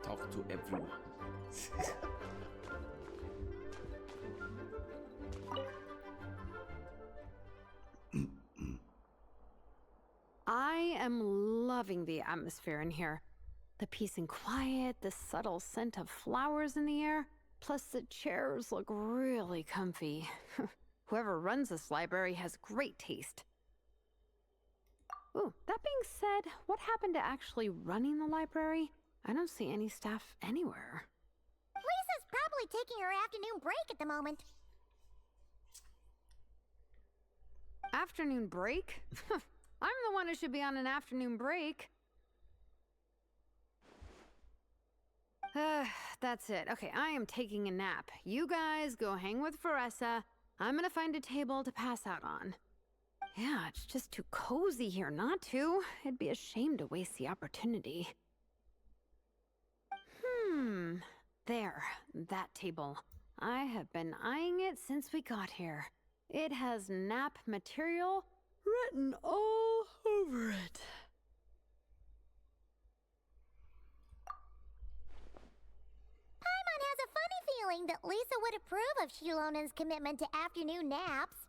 Speaker 1: Talk to everyone.
Speaker 7: I am loving the atmosphere in here. The peace and quiet, the subtle scent of flowers in the air, plus the chairs look really comfy. Whoever runs this library has great taste. Ooh, that being said, what happened to actually running the library? I don't see any staff anywhere.
Speaker 2: Lisa's probably taking her afternoon break at the moment.
Speaker 7: Afternoon break? I'm the one who should be on an afternoon break. That's it. Okay, I am taking a nap. You guys go hang with Varessa. I'm gonna find a table to pass out on. Yeah, it's just too cozy here not to. It'd be a shame to waste the opportunity. There, that table. I have been eyeing it since we got here. It has nap material written all over it.
Speaker 2: Paimon has a funny feeling that Lisa would approve of Shilonen's commitment to afternoon naps.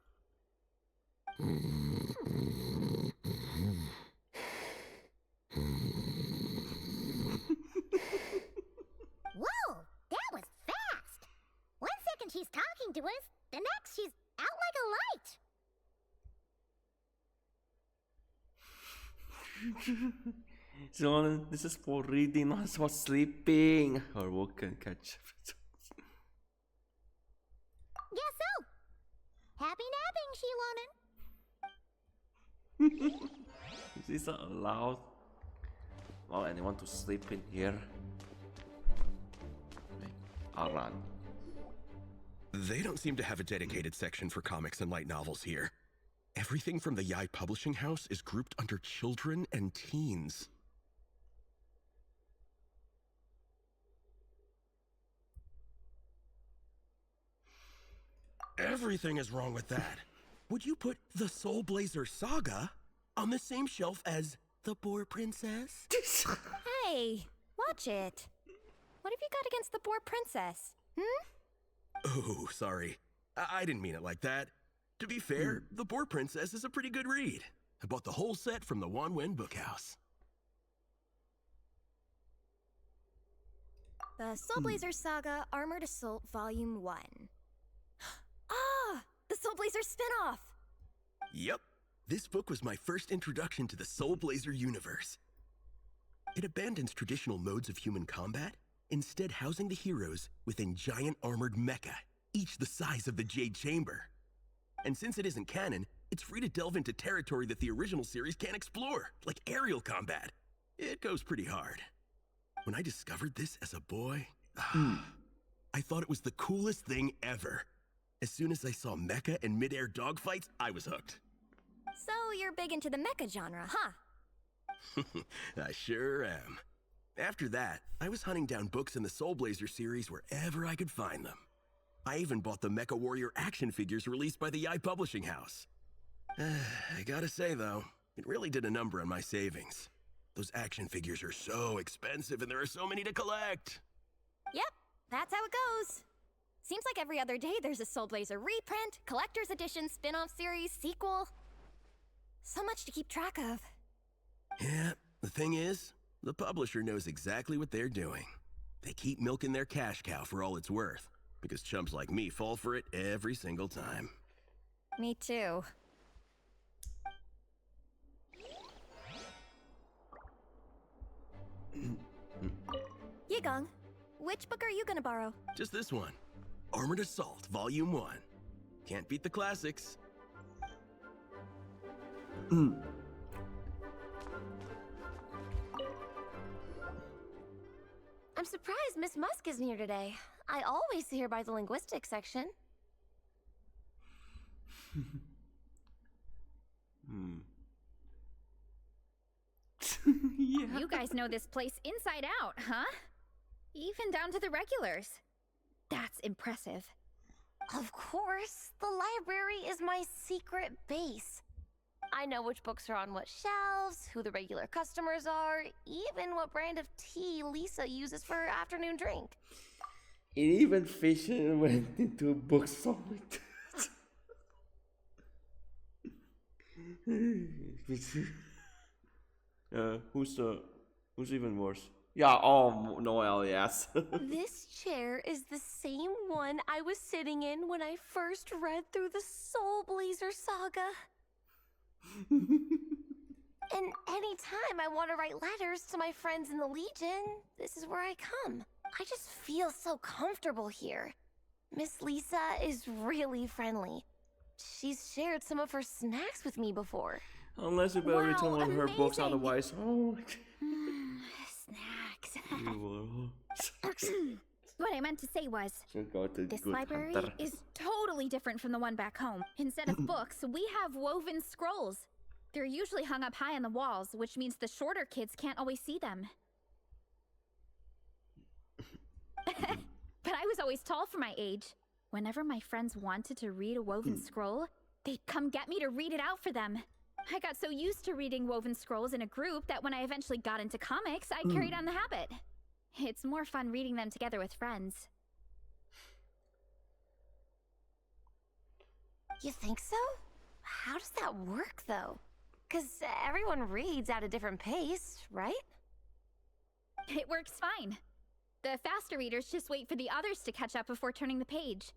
Speaker 2: Whoa, that was fast! 1 second she's talking to us, the next she's out like a light.
Speaker 1: John, this is for reading, not for sleeping. Her work can catch.
Speaker 2: Guess so. Happy napping, Shilonen.
Speaker 1: Is this allowed? Allow anyone to sleep in here? I'll run.
Speaker 5: They don't seem to have a dedicated section for comics and light novels here. Everything from the Yai Publishing House is grouped under children and teens. Everything is wrong with that. Would you put the Soulblazer saga on the same shelf as the Boar Princess?
Speaker 6: Hey, watch it. What have you got against the Boar Princess?
Speaker 5: Oh, sorry. I didn't mean it like that. To be fair, the Boar Princess is a pretty good read. I bought the whole set from the Wanwen Bookhouse.
Speaker 6: The Soulblazer Saga Armored Assault Volume 1. Ah! The Soulblazer spin-off!
Speaker 5: Yep. This book was my first introduction to the Soulblazer universe. It abandons traditional modes of human combat, instead housing the heroes within giant armored mecha, each the size of the Jade Chamber. And since it isn't canon, it's free to delve into territory that the original series can't explore, like aerial combat. It goes pretty hard. When I discovered this as a boy, I thought it was the coolest thing ever. As soon as I saw mecha and mid-air dogfights, I was hooked.
Speaker 6: So you're big into the mecha genre, huh?
Speaker 5: I sure am. After that, I was hunting down books in the Soulblazer series wherever I could find them. I even bought the Mecha Warrior action figures released by the Yai Publishing House. I gotta say though, it really did a number on my savings. Those action figures are so expensive and there are so many to collect.
Speaker 6: Yep, that's how it goes. Seems like every other day there's a Soulblazer reprint, collector's edition, spin-off series, sequel. So much to keep track of.
Speaker 5: Yeah, the thing is, the publisher knows exactly what they're doing. They keep milking their cash cow for all it's worth, because chumps like me fall for it every single time.
Speaker 6: Me too. Yigong, which book are you gonna borrow?
Speaker 5: Just this one. Armored Assault, Volume 1. Can't beat the classics.
Speaker 12: I'm surprised Miss Musk isn't here today. I always see her by the linguistics section.
Speaker 8: You guys know this place inside out, huh? Even down to the regulars. That's impressive.
Speaker 12: Of course, the library is my secret base. I know which books are on what shelves, who the regular customers are, even what brand of tea Lisa uses for her afternoon drink.
Speaker 1: It even Fisher went into a bookstore. Who's even worse? Yeah, oh, Noel, yes.
Speaker 12: This chair is the same one I was sitting in when I first read through the Soulblazer saga. And anytime I want to write letters to my friends in the Legion, this is where I come. I just feel so comfortable here. Miss Lisa is really friendly. She's shared some of her snacks with me before.
Speaker 1: Unless you better return one of her books, otherwise, oh.
Speaker 8: Snacks. What I meant to say was, this library is totally different from the one back home. Instead of books, we have woven scrolls. They're usually hung up high on the walls, which means the shorter kids can't always see them. But I was always tall for my age. Whenever my friends wanted to read a woven scroll, they'd come get me to read it out for them. I got so used to reading woven scrolls in a group that when I eventually got into comics, I carried on the habit. It's more fun reading them together with friends.
Speaker 12: You think so? How does that work, though? 'Cause everyone reads at a different pace, right?
Speaker 8: It works fine. The faster readers just wait for the others to catch up before turning the page.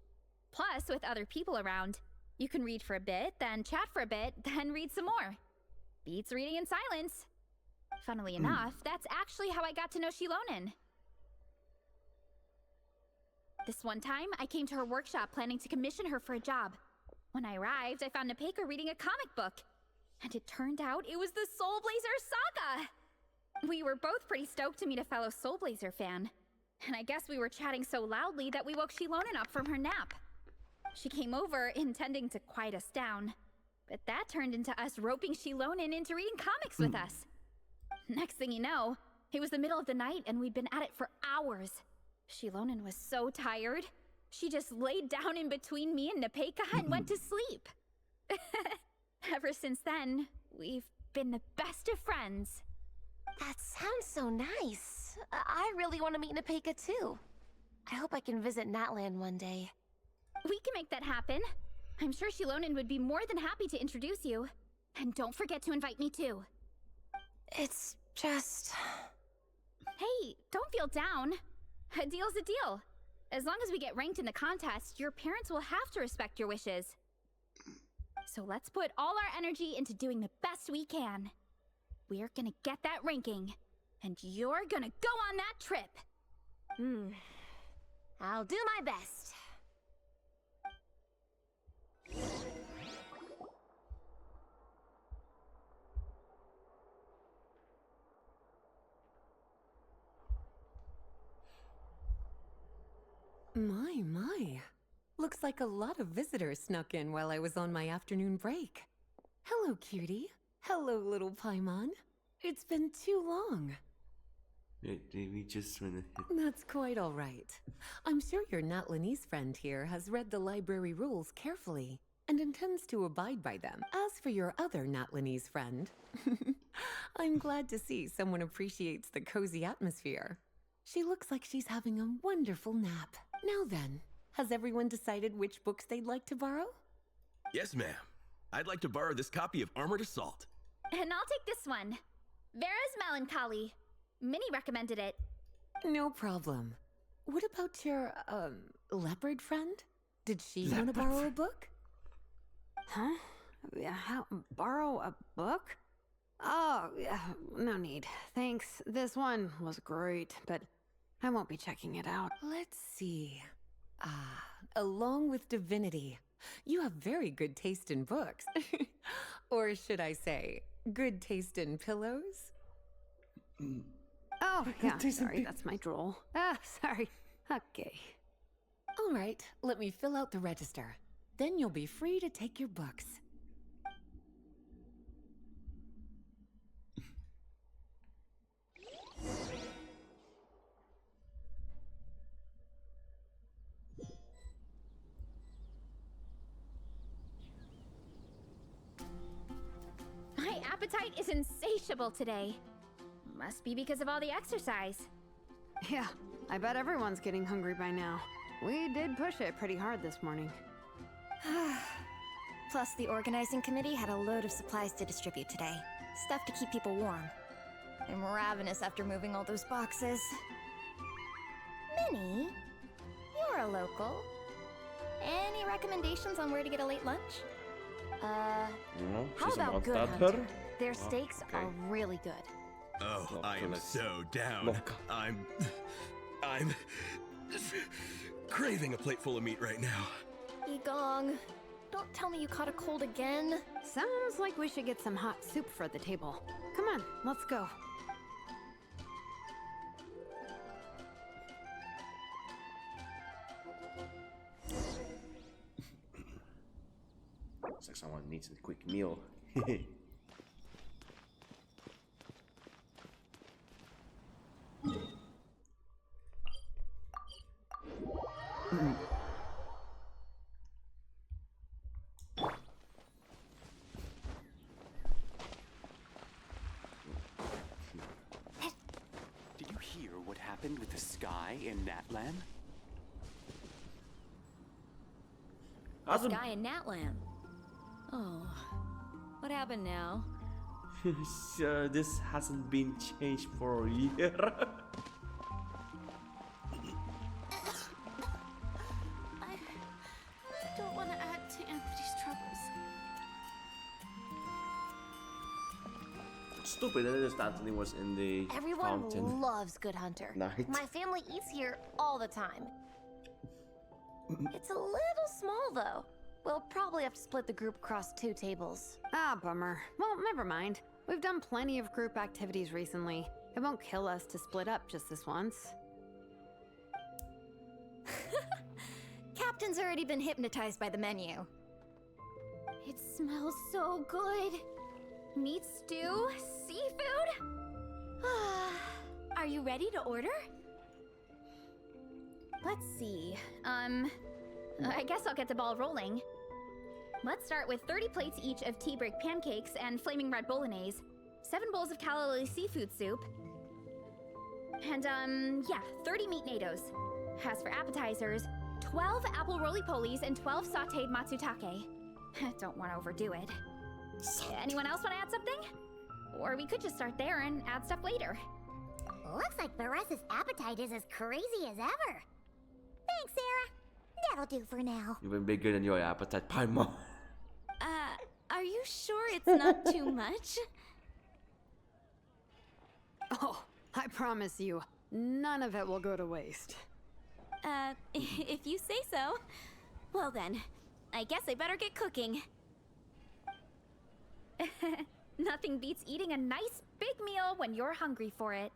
Speaker 8: Plus, with other people around, you can read for a bit, then chat for a bit, then read some more. Beats reading in silence. Funnily enough, that's actually how I got to know Shilonen. This one time, I came to her workshop planning to commission her for a job. When I arrived, I found Nepeka reading a comic book. And it turned out it was the Soulblazer saga! We were both pretty stoked to meet a fellow Soulblazer fan. And I guess we were chatting so loudly that we woke Shilonen up from her nap. She came over, intending to quiet us down. But that turned into us roping Shilonen into reading comics with us. Next thing you know, it was the middle of the night and we'd been at it for hours. Shilonen was so tired. She just laid down in between me and Nepeka and went to sleep. Ever since then, we've been the best of friends.
Speaker 12: That sounds so nice. I really want to meet Nepeka too. I hope I can visit Natland one day.
Speaker 8: We can make that happen. I'm sure Shilonen would be more than happy to introduce you. And don't forget to invite me too.
Speaker 12: It's just...
Speaker 8: Hey, don't feel down. A deal's a deal. As long as we get ranked in the contest, your parents will have to respect your wishes. So let's put all our energy into doing the best we can. We're gonna get that ranking, and you're gonna go on that trip.
Speaker 12: I'll do my best.
Speaker 13: My. Looks like a lot of visitors snuck in while I was on my afternoon break. Hello, cutie. Hello, little Paimon. It's been too long.
Speaker 1: We just wanna hit.
Speaker 13: That's quite all right. I'm sure your Natlanese friend here has read the library rules carefully and intends to abide by them. As for your other Natlanese friend, I'm glad to see someone appreciates the cozy atmosphere. She looks like she's having a wonderful nap. Now then, has everyone decided which books they'd like to borrow?
Speaker 5: Yes, ma'am. I'd like to borrow this copy of Armored Assault.
Speaker 8: And I'll take this one. Vera's Melancholy. Minnie recommended it.
Speaker 13: No problem. What about your, leopard friend? Did she want to borrow a book?
Speaker 7: Huh? Borrow a book? Oh, yeah, no need. Thanks. This one was great, but I won't be checking it out.
Speaker 13: Let's see. Along with Divinity, you have very good taste in books. Or should I say, good taste in pillows?
Speaker 7: Oh, yeah, sorry, that's my drool. Sorry. Okay.
Speaker 13: All right, let me fill out the register. Then you'll be free to take your books.
Speaker 8: My appetite is insatiable today. Must be because of all the exercise.
Speaker 7: Yeah, I bet everyone's getting hungry by now. We did push it pretty hard this morning.
Speaker 6: Plus, the organizing committee had a load of supplies to distribute today. Stuff to keep people warm. I'm ravenous after moving all those boxes.
Speaker 2: Minnie, you're a local. Any recommendations on where to get a late lunch?
Speaker 6: How about Good Hunter? Their steaks are really good.
Speaker 5: Oh, I am so down. I'm craving a plate full of meat right now.
Speaker 6: Igong, don't tell me you caught a cold again.
Speaker 7: Sounds like we should get some hot soup for the table. Come on, let's go.
Speaker 1: Looks like someone needs a quick meal.
Speaker 14: Did you hear what happened with the sky in Natlan?
Speaker 6: The sky in Natlan. Oh, what happened now?
Speaker 1: This hasn't been changed for a year.
Speaker 6: I don't want to add to Anthony's troubles.
Speaker 1: Stupid that this Anthony was in the
Speaker 12: Everyone
Speaker 1: fountain.
Speaker 12: loves Good Hunter.
Speaker 1: Night.
Speaker 12: My family eats here all the time. It's a little small though. We'll probably have to split the group across 2 tables.
Speaker 7: Ah, bummer. Well, never mind. We've done plenty of group activities recently. It won't kill us to split up just this once.
Speaker 6: Captain's already been hypnotized by the menu.
Speaker 8: It smells so good. Meat stew, seafood.
Speaker 6: Are you ready to order?
Speaker 8: let's see. I guess I'll get the ball rolling. Let's start with 30 plates each of tea break pancakes and flaming red bolognese, 7 bowls of calorie seafood soup, and, 30 meat nados. As for appetizers, 12 apple roly-polies and 12 sauteed matsutake. Don't want to overdo it. Anyone else want to add something? Or we could just start there and add stuff later.
Speaker 2: Looks like Baressa's appetite is as crazy as ever. Thanks, Sarah. That'll do for now.
Speaker 1: Even bigger than your appetite, Paimon.
Speaker 6: Are you sure it's not too much?
Speaker 7: Oh, I promise you, none of it will go to waste.
Speaker 6: If you say so. Well then, I guess I better get cooking.
Speaker 8: Nothing beats eating a nice big meal when you're hungry for it.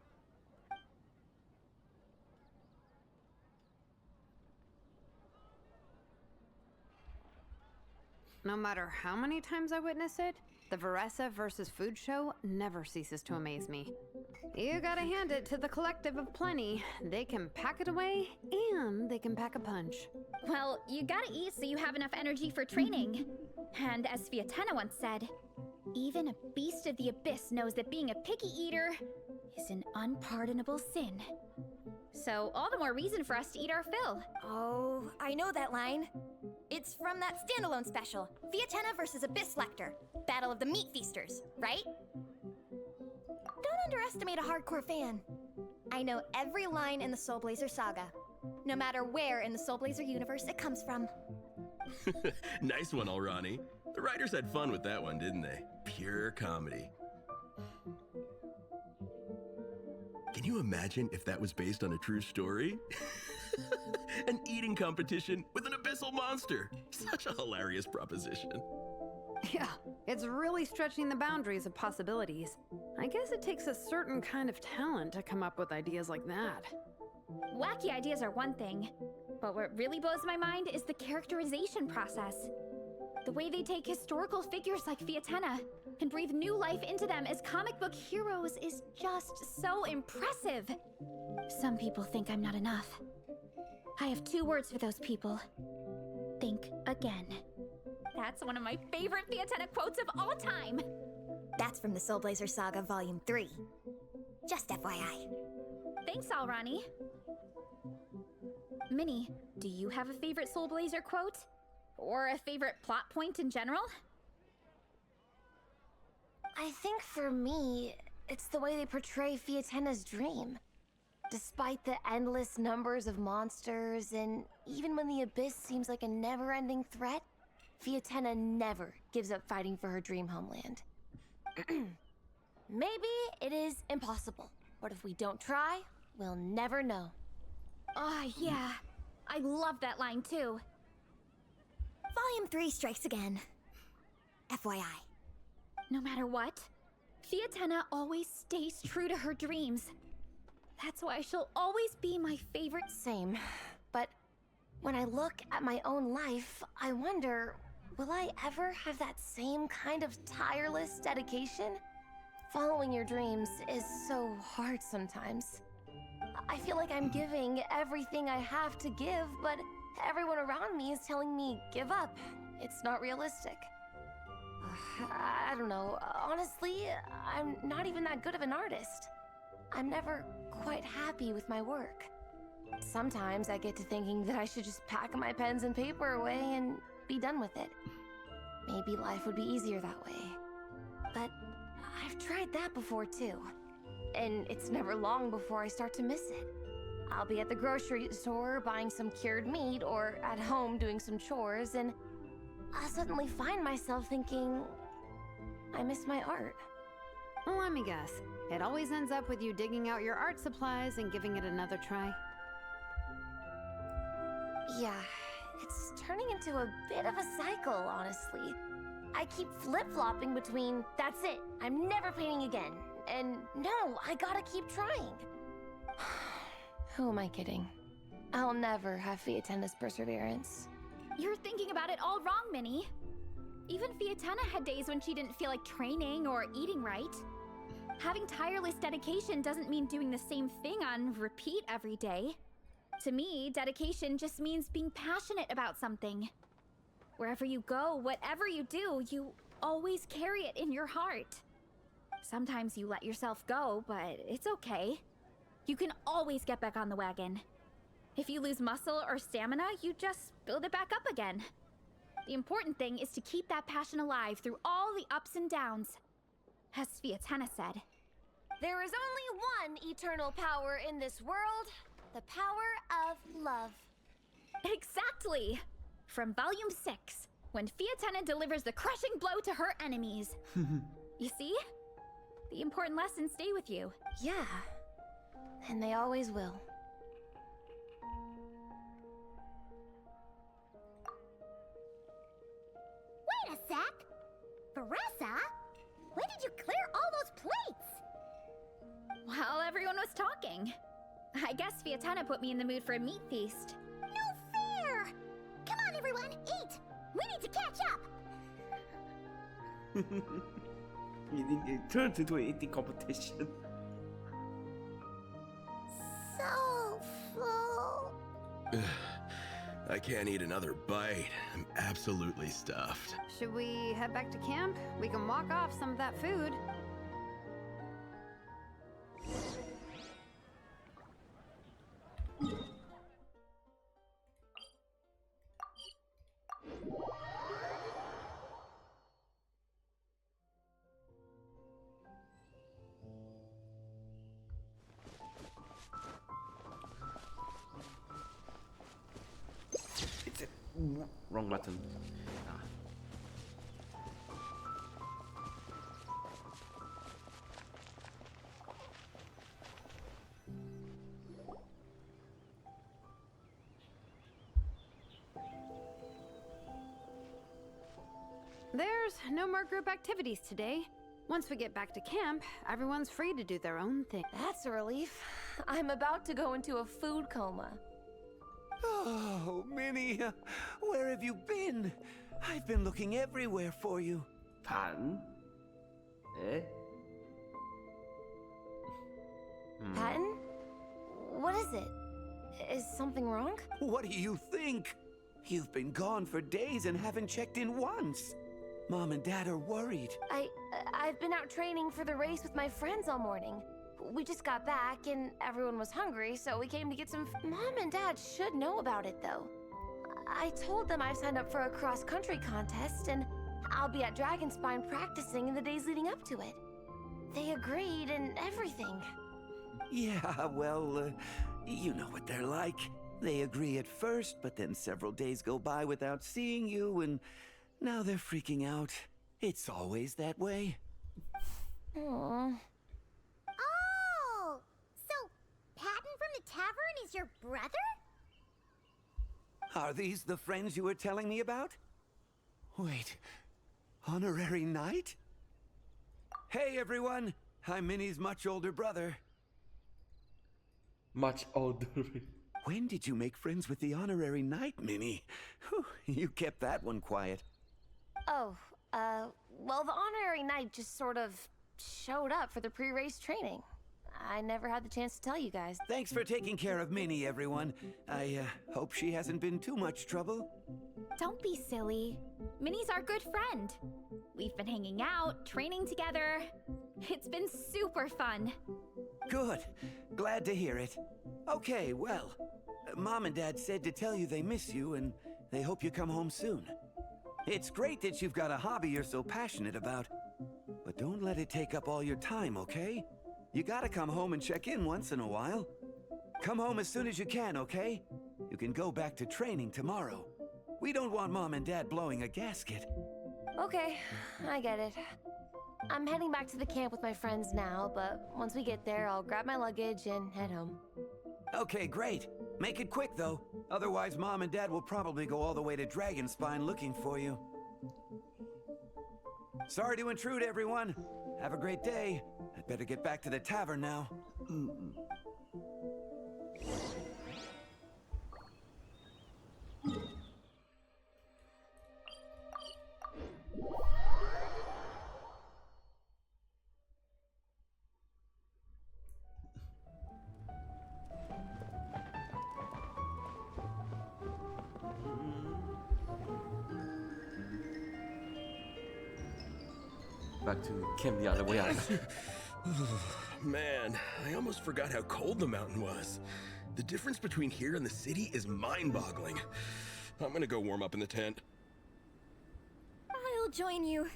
Speaker 7: No matter how many times I witness it, the Varessa versus Food show never ceases to amaze me. You gotta hand it to the collective of plenty. They can pack it away, and they can pack a punch.
Speaker 8: Well, you gotta eat so you have enough energy for training. And as Fiatena once said, even a beast of the abyss knows that being a picky eater is an unpardonable sin. So all the more reason for us to eat our fill.
Speaker 6: Oh, I know that line. It's from that standalone special, Fiatena versus Abyss Lecter, Battle of the Meat Feasters, right? Don't underestimate a hardcore fan. I know every line in the Soulblazer saga, no matter where in the Soulblazer universe it comes from.
Speaker 5: Nice one, Alrani. The writers had fun with that one, didn't they? Pure comedy. Can you imagine if that was based on a true story? An eating competition with an abyssal monster. Such a hilarious proposition.
Speaker 7: Yeah, it's really stretching the boundaries of possibilities. I guess it takes a certain kind of talent to come up with ideas like that.
Speaker 8: Wacky ideas are one thing, but what really blows my mind is the characterization process. The way they take historical figures like Fiatena and breathe new life into them as comic book heroes is just so impressive. Some people think I'm not enough. I have 2 words for those people. Think again. That's one of my favorite Fiatena quotes of all time.
Speaker 6: That's from the Soulblazer Saga Volume 3. Just FYI.
Speaker 8: Thanks, Alrani. Minnie, do you have a favorite Soulblazer quote? Or a favorite plot point in general?
Speaker 12: I think for me, it's the way they portray Fiatena's dream. Despite the endless numbers of monsters, and even when the Abyss seems like a never-ending threat, Fiatena never gives up fighting for her dream homeland. Maybe it is impossible, but if we don't try, we'll never know.
Speaker 8: Oh, yeah. I love that line, too.
Speaker 6: Volume 3 strikes again. FYI.
Speaker 8: No matter what, Fiatena always stays true to her dreams. That's why she'll always be my favorite.
Speaker 12: Same. But when I look at my own life, I wonder, will I ever have that same kind of tireless dedication? Following your dreams is so hard sometimes. I feel like I'm giving everything I have to give, but everyone around me is telling me, give up. It's not realistic. I don't know. Honestly, I'm not even that good of an artist. I'm never quite happy with my work. Sometimes I get to thinking that I should just pack my pens and paper away and be done with it. Maybe life would be easier that way. But I've tried that before too. And it's never long before I start to miss it. I'll be at the grocery store buying some cured meat or at home doing some chores, and I'll suddenly find myself thinking, I miss my art.
Speaker 7: Well, let me guess. It always ends up with you digging out your art supplies and giving it another try.
Speaker 12: Yeah, it's turning into a bit of a cycle, honestly. I keep flip-flopping between, that's it, I'm never painting again, and no, I gotta keep trying. Who am I kidding? I'll never have Fiatena's perseverance.
Speaker 8: You're thinking about it all wrong, Minnie. Even Fiatena had days when she didn't feel like training or eating right. Having tireless dedication doesn't mean doing the same thing on repeat every day. To me, dedication just means being passionate about something. Wherever you go, whatever you do, you always carry it in your heart. Sometimes you let yourself go, but it's okay. You can always get back on the wagon. If you lose muscle or stamina, you just build it back up again. The important thing is to keep that passion alive through all the ups and downs. As Sviatena said,
Speaker 12: There is only one eternal power in this world, the power of love.
Speaker 8: exactly! From Volume 6, when Fiatena delivers the crushing blow to her enemies. You see? The important lessons stay with you.
Speaker 12: Yeah, and they always will.
Speaker 2: Wait a sec! Baressa? When did you clear all those plates?
Speaker 8: While everyone was talking. I guess Fiatena put me in the mood for a meat feast.
Speaker 2: No fair! Come on, everyone, eat! We need to catch up!
Speaker 1: It turned into an eating competition.
Speaker 2: So full.
Speaker 5: I can't eat another bite. I'm absolutely stuffed.
Speaker 7: Should we head back to camp? We can walk off some of that food.
Speaker 1: It's a wrong button. Ah.
Speaker 7: There's no more group activities today. Once we get back to camp, everyone's free to do their own thing.
Speaker 12: That's a relief. I'm about to go into a food coma.
Speaker 15: Oh, Minnie, where have you been? I've been looking everywhere for you.
Speaker 1: Patton? Eh?
Speaker 12: Patton? What is it? Is something wrong?
Speaker 15: What do you think? You've been gone for days and haven't checked in once. Mom and Dad are worried.
Speaker 12: I've been out training for the race with my friends all morning. We just got back and everyone was hungry, so we came to get some. Mom and Dad should know about it, though. I told them I signed up for a cross-country contest and I'll be at Dragonspine practicing in the days leading up to it. They agreed and everything.
Speaker 15: Yeah, well, you know what they're like. They agree at first, but then several days go by without seeing you, and now they're freaking out. It's always that way.
Speaker 12: Aww.
Speaker 2: Oh! So, Patton from the tavern is your brother?
Speaker 15: Are these the friends you were telling me about? Wait, honorary knight? Hey everyone, I'm Minnie's much older brother.
Speaker 1: Much older.
Speaker 15: When did you make friends with the honorary knight, Minnie? Whew, you kept that one quiet.
Speaker 12: Oh, well, the honorary knight just sort of showed up for the pre-race training. I never had the chance to tell you guys.
Speaker 15: Thanks for taking care of Minnie, everyone. I hope she hasn't been too much trouble.
Speaker 8: Don't be silly. Minnie's our good friend. We've been hanging out, training together. It's been super fun.
Speaker 15: Good. Glad to hear it. Okay, well, Mom and Dad said to tell you they miss you and they hope you come home soon. It's great that you've got a hobby you're so passionate about, but don't let it take up all your time, okay? You gotta come home and check in once in a while. Come home as soon as you can, okay? You can go back to training tomorrow. We don't want Mom and Dad blowing a gasket.
Speaker 12: Okay, I get it. I'm heading back to the camp with my friends now, but once we get there, I'll grab my luggage and head home.
Speaker 15: Okay, great. Make it quick, though. Otherwise, Mom and Dad will probably go all the way to Dragonspine looking for you. Sorry to intrude, everyone. Have a great day. I'd better get back to the tavern now.
Speaker 1: back to camp the other way out.
Speaker 5: Man, I almost forgot how cold the mountain was. The difference between here and the city is mind-boggling. I'm gonna go warm up in the tent.
Speaker 6: I'll join you.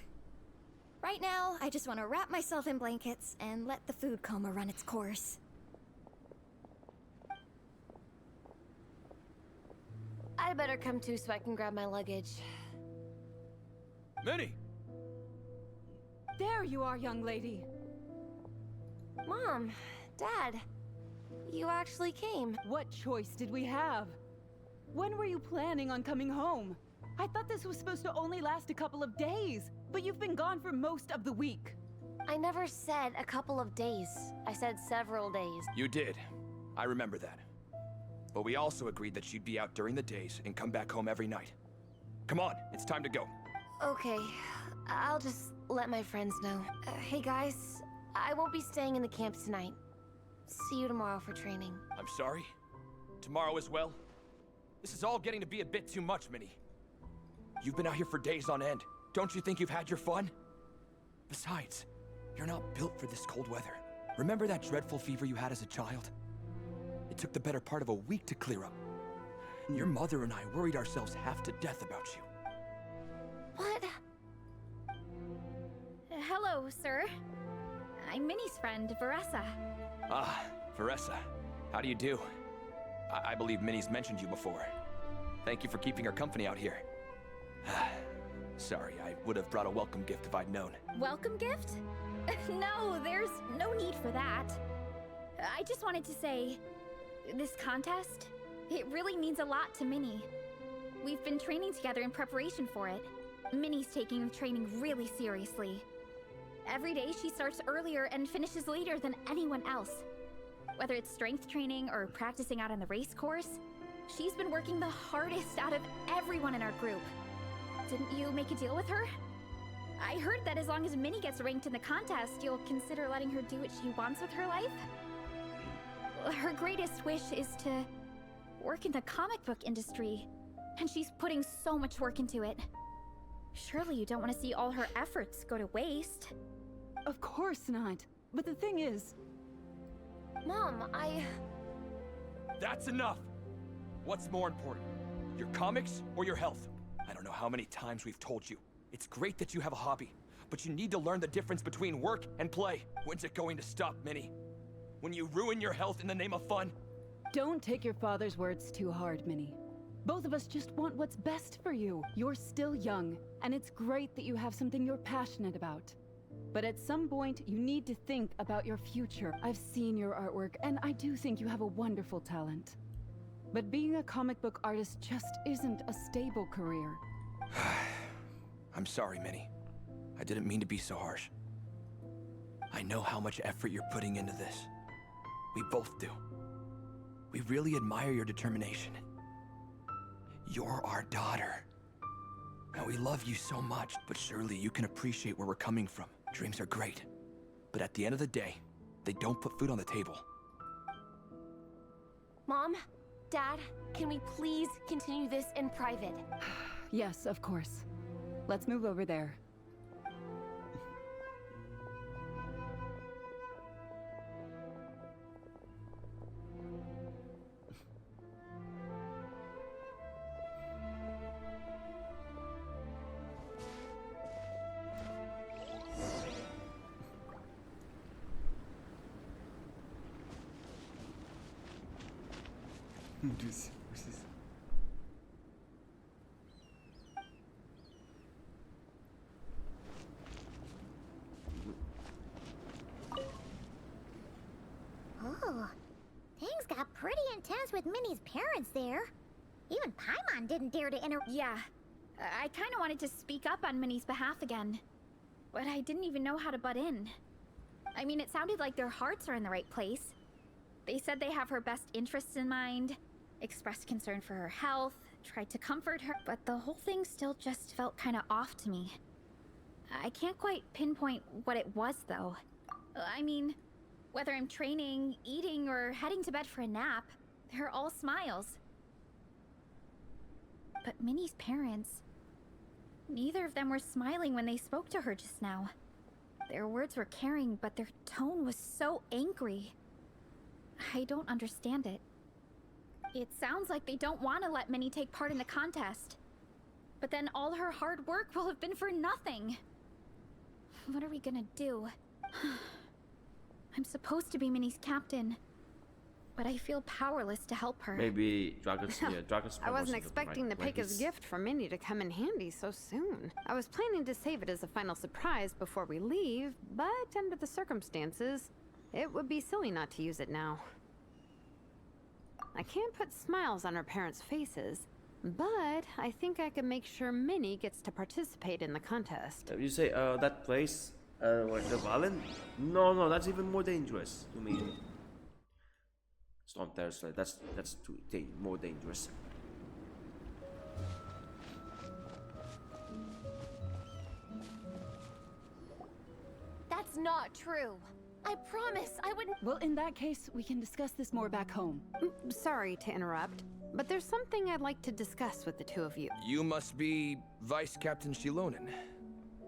Speaker 6: Right now, I just want to wrap myself in blankets and let the food coma run its course.
Speaker 12: I better come too so I can grab my luggage.
Speaker 3: Minnie!
Speaker 16: There you are, young lady.
Speaker 12: Mom, Dad, you actually came.
Speaker 16: What choice did we have? When were you planning on coming home? I thought this was supposed to only last a couple of days, but you've been gone for most of the week.
Speaker 12: I never said a couple of days. I said several days.
Speaker 17: You did. I remember that. But we also agreed that you'd be out during the days and come back home every night. Come on, it's time to go.
Speaker 12: Okay, I'll just let my friends know. Hey guys, I won't be staying in the camp tonight. See you tomorrow for training.
Speaker 17: I'm sorry. Tomorrow as well. This is all getting to be a bit too much, Minnie. You've been out here for days on end. Don't you think you've had your fun? Besides, you're not built for this cold weather. Remember that dreadful fever you had as a child? It took the better part of a week to clear up. Your mother and I worried ourselves half to death about you.
Speaker 12: What?
Speaker 8: Hello, sir. I'm Minnie's friend, Varessa.
Speaker 17: Ah, Varessa. How do you do? I believe Minnie's mentioned you before. Thank you for keeping her company out here. Sorry, I would have brought a welcome gift if I'd known.
Speaker 8: Welcome gift? No, there's no need for that. I just wanted to say, this contest, it really means a lot to Minnie. We've been training together in preparation for it. Minnie's taking the training really seriously. Every day she starts earlier and finishes later than anyone else. Whether it's strength training or practicing out on the race course, she's been working the hardest out of everyone in our group. Didn't you make a deal with her? I heard that as long as Minnie gets ranked in the contest, you'll consider letting her do what she wants with her life? Her greatest wish is to work in the comic book industry, and she's putting so much work into it. Surely you don't want to see all her efforts go to waste.
Speaker 16: Of course not. But the thing is...
Speaker 12: Mom,
Speaker 17: That's enough! What's more important? Your comics or your health? I don't know how many times we've told you. It's great that you have a hobby, but you need to learn the difference between work and play. When's it going to stop, Minnie? When you ruin your health in the name of fun?
Speaker 16: Don't take your father's words too hard, Minnie. Both of us just want what's best for you. You're still young, and it's great that you have something you're passionate about. But at some point, you need to think about your future. I've seen your artwork, and I do think you have a wonderful talent. But being a comic book artist just isn't a stable career.
Speaker 17: I'm sorry, Minnie. I didn't mean to be so harsh. I know how much effort you're putting into this. We both do. We really admire your determination. You're our daughter. And we love you so much, but surely you can appreciate where we're coming from. Dreams are great, but at the end of the day, they don't put food on the table.
Speaker 12: Mom, Dad, can we please continue this in private?
Speaker 16: Yes, of course. Let's move over there.
Speaker 2: Oh, things got pretty intense with Minnie's parents there. Even Paimon didn't dare to
Speaker 8: Yeah, I kind of wanted to speak up on Minnie's behalf again, but I didn't even know how to butt in. I mean, it sounded like their hearts are in the right place. They said they have her best interests in mind, expressed concern for her health, tried to comfort her, but the whole thing still just felt kind of off to me. I can't quite pinpoint what it was, though. I mean, whether I'm training, eating, or heading to bed for a nap, they're all smiles. But Minnie's parents, neither of them were smiling when they spoke to her just now. Their words were caring, but their tone was so angry. I don't understand it. It sounds like they don't want to let Minnie take part in the contest. But then all her hard work will have been for nothing. What are we gonna do? I'm supposed to be Minnie's captain, but I feel powerless to help her.
Speaker 1: Maybe Dragon's
Speaker 7: I wasn't expecting the Peka's gift for Minnie to come in handy so soon. I was planning to save it as a final surprise before we leave, but under the circumstances, it would be silly not to use it now. I can't put smiles on her parents' faces, but I think I can make sure Minnie gets to participate in the contest.
Speaker 1: You say that place, like the violin? No, that's even more dangerous. You mean Storm Terrace? That's more dangerous.
Speaker 12: That's not true. I promise I wouldn't.
Speaker 16: Well, in that case, we can discuss this more back home.
Speaker 7: Sorry to interrupt, but there's something I'd like to discuss with the two of you.
Speaker 17: You must be Vice Captain Shilonen.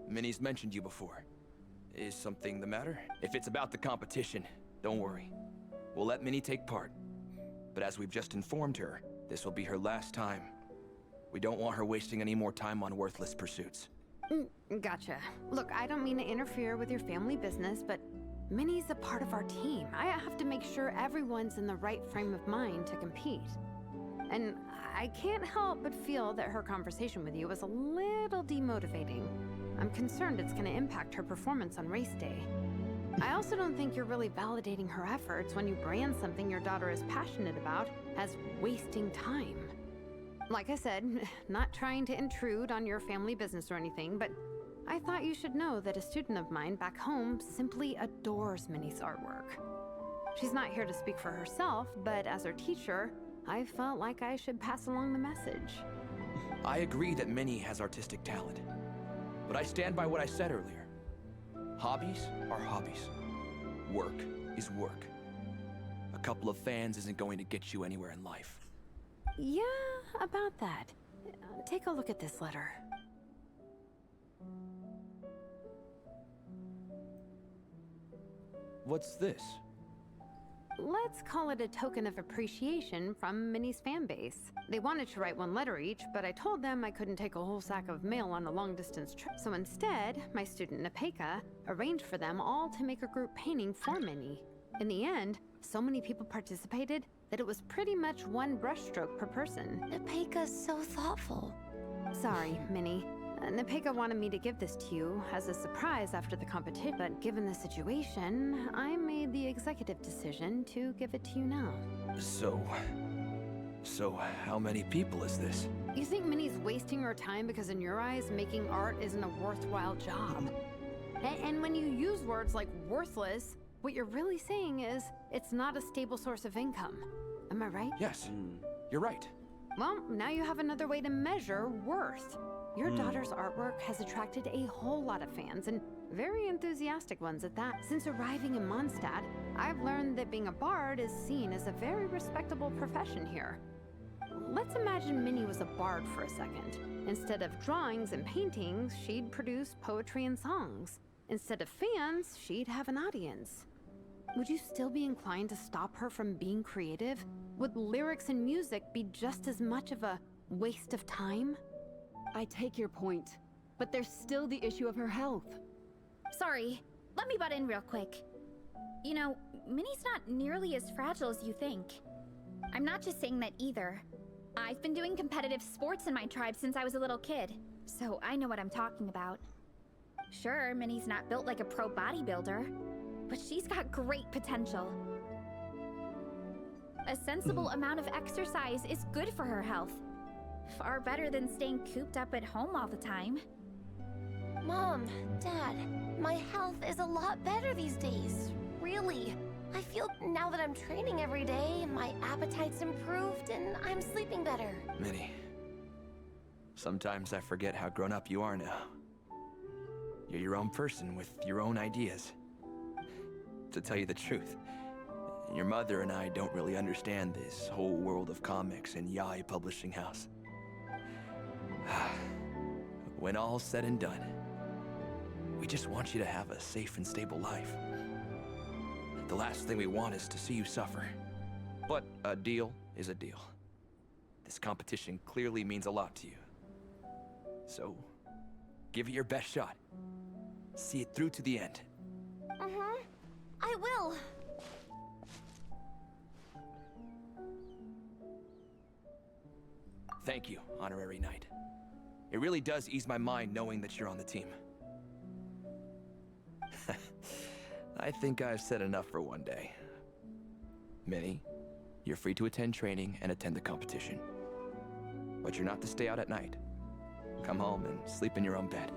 Speaker 17: Minnie's mentioned you before. Is something the matter? If it's about the competition, don't worry. We'll let Minnie take part. But as we've just informed her, this will be her last time. We don't want her wasting any more time on worthless pursuits.
Speaker 7: Gotcha. Look, I don't mean to interfere with your family business, but Minnie's a part of our team. I have to make sure everyone's in the right frame of mind to compete. And I can't help but feel that her conversation with you was a little demotivating. I'm concerned it's going to impact her performance on race day. I also don't think you're really validating her efforts when you brand something your daughter is passionate about as wasting time. Like I said, not trying to intrude on your family business or anything, but I thought you should know that a student of mine back home simply adores Minnie's artwork. She's not here to speak for herself, but as her teacher, I felt like I should pass along the message.
Speaker 17: I agree that Minnie has artistic talent, but I stand by what I said earlier. Hobbies are hobbies. Work is work. A couple of fans isn't going to get you anywhere in life.
Speaker 7: Yeah, about that. Take a look at this letter.
Speaker 17: What's this?
Speaker 7: Let's call it a token of appreciation from Minnie's fan base. They wanted to write one letter each, but I told them I couldn't take a whole sack of mail on a long-distance trip. So instead, my student Napeka arranged for them all to make a group painting for Minnie. In the end, so many people participated that it was pretty much one brushstroke per person.
Speaker 12: Napeka's so thoughtful.
Speaker 7: Sorry, Minnie. Napeka wanted me to give this to you as a surprise after the competition, but given the situation, I made the executive decision to give it to you now.
Speaker 17: So how many people is this?
Speaker 7: You think Minnie's wasting her time because in your eyes, making art isn't a worthwhile job? And when you use words like worthless, what you're really saying is it's not a stable source of income. Am I right?
Speaker 17: Yes, you're right.
Speaker 7: Well, now you have another way to measure worth. Your daughter's artwork has attracted a whole lot of fans, and very enthusiastic ones at that. Since arriving in Mondstadt, I've learned that being a bard is seen as a very respectable profession here. Let's imagine Minnie was a bard for a second. Instead of drawings and paintings, she'd produce poetry and songs. Instead of fans, she'd have an audience. Would you still be inclined to stop her from being creative? Would lyrics and music be just as much of a waste of time?
Speaker 16: I take your point, but there's still the issue of her health.
Speaker 8: Sorry, let me butt in real quick. You know, Minnie's not nearly as fragile as you think. I'm not just saying that either. I've been doing competitive sports in my tribe since I was a little kid, so I know what I'm talking about. Sure, Minnie's not built like a pro bodybuilder, but she's got great potential. A sensible amount of exercise is good for her health. Far better than staying cooped up at home all the time.
Speaker 12: Mom, Dad, my health is a lot better these days. Really. I feel now that I'm training every day, my appetite's improved and I'm sleeping better.
Speaker 17: Minnie, sometimes I forget how grown up you are now. You're your own person with your own ideas. To tell you the truth, your mother and I don't really understand this whole world of comics and Yaoi Publishing House. When all's said and done, We just want you to have a safe and stable life. The last thing we want is to see you suffer. But a deal is a deal. This competition clearly means a lot to you. So, give it your best shot. See it through to the end.
Speaker 12: I will.
Speaker 17: Thank you, Honorary Knight. It really does ease my mind knowing that you're on the team. I think I've said enough for one day. Minnie, you're free to attend training and attend the competition. But you're not to stay out at night. Come home and sleep in your own bed.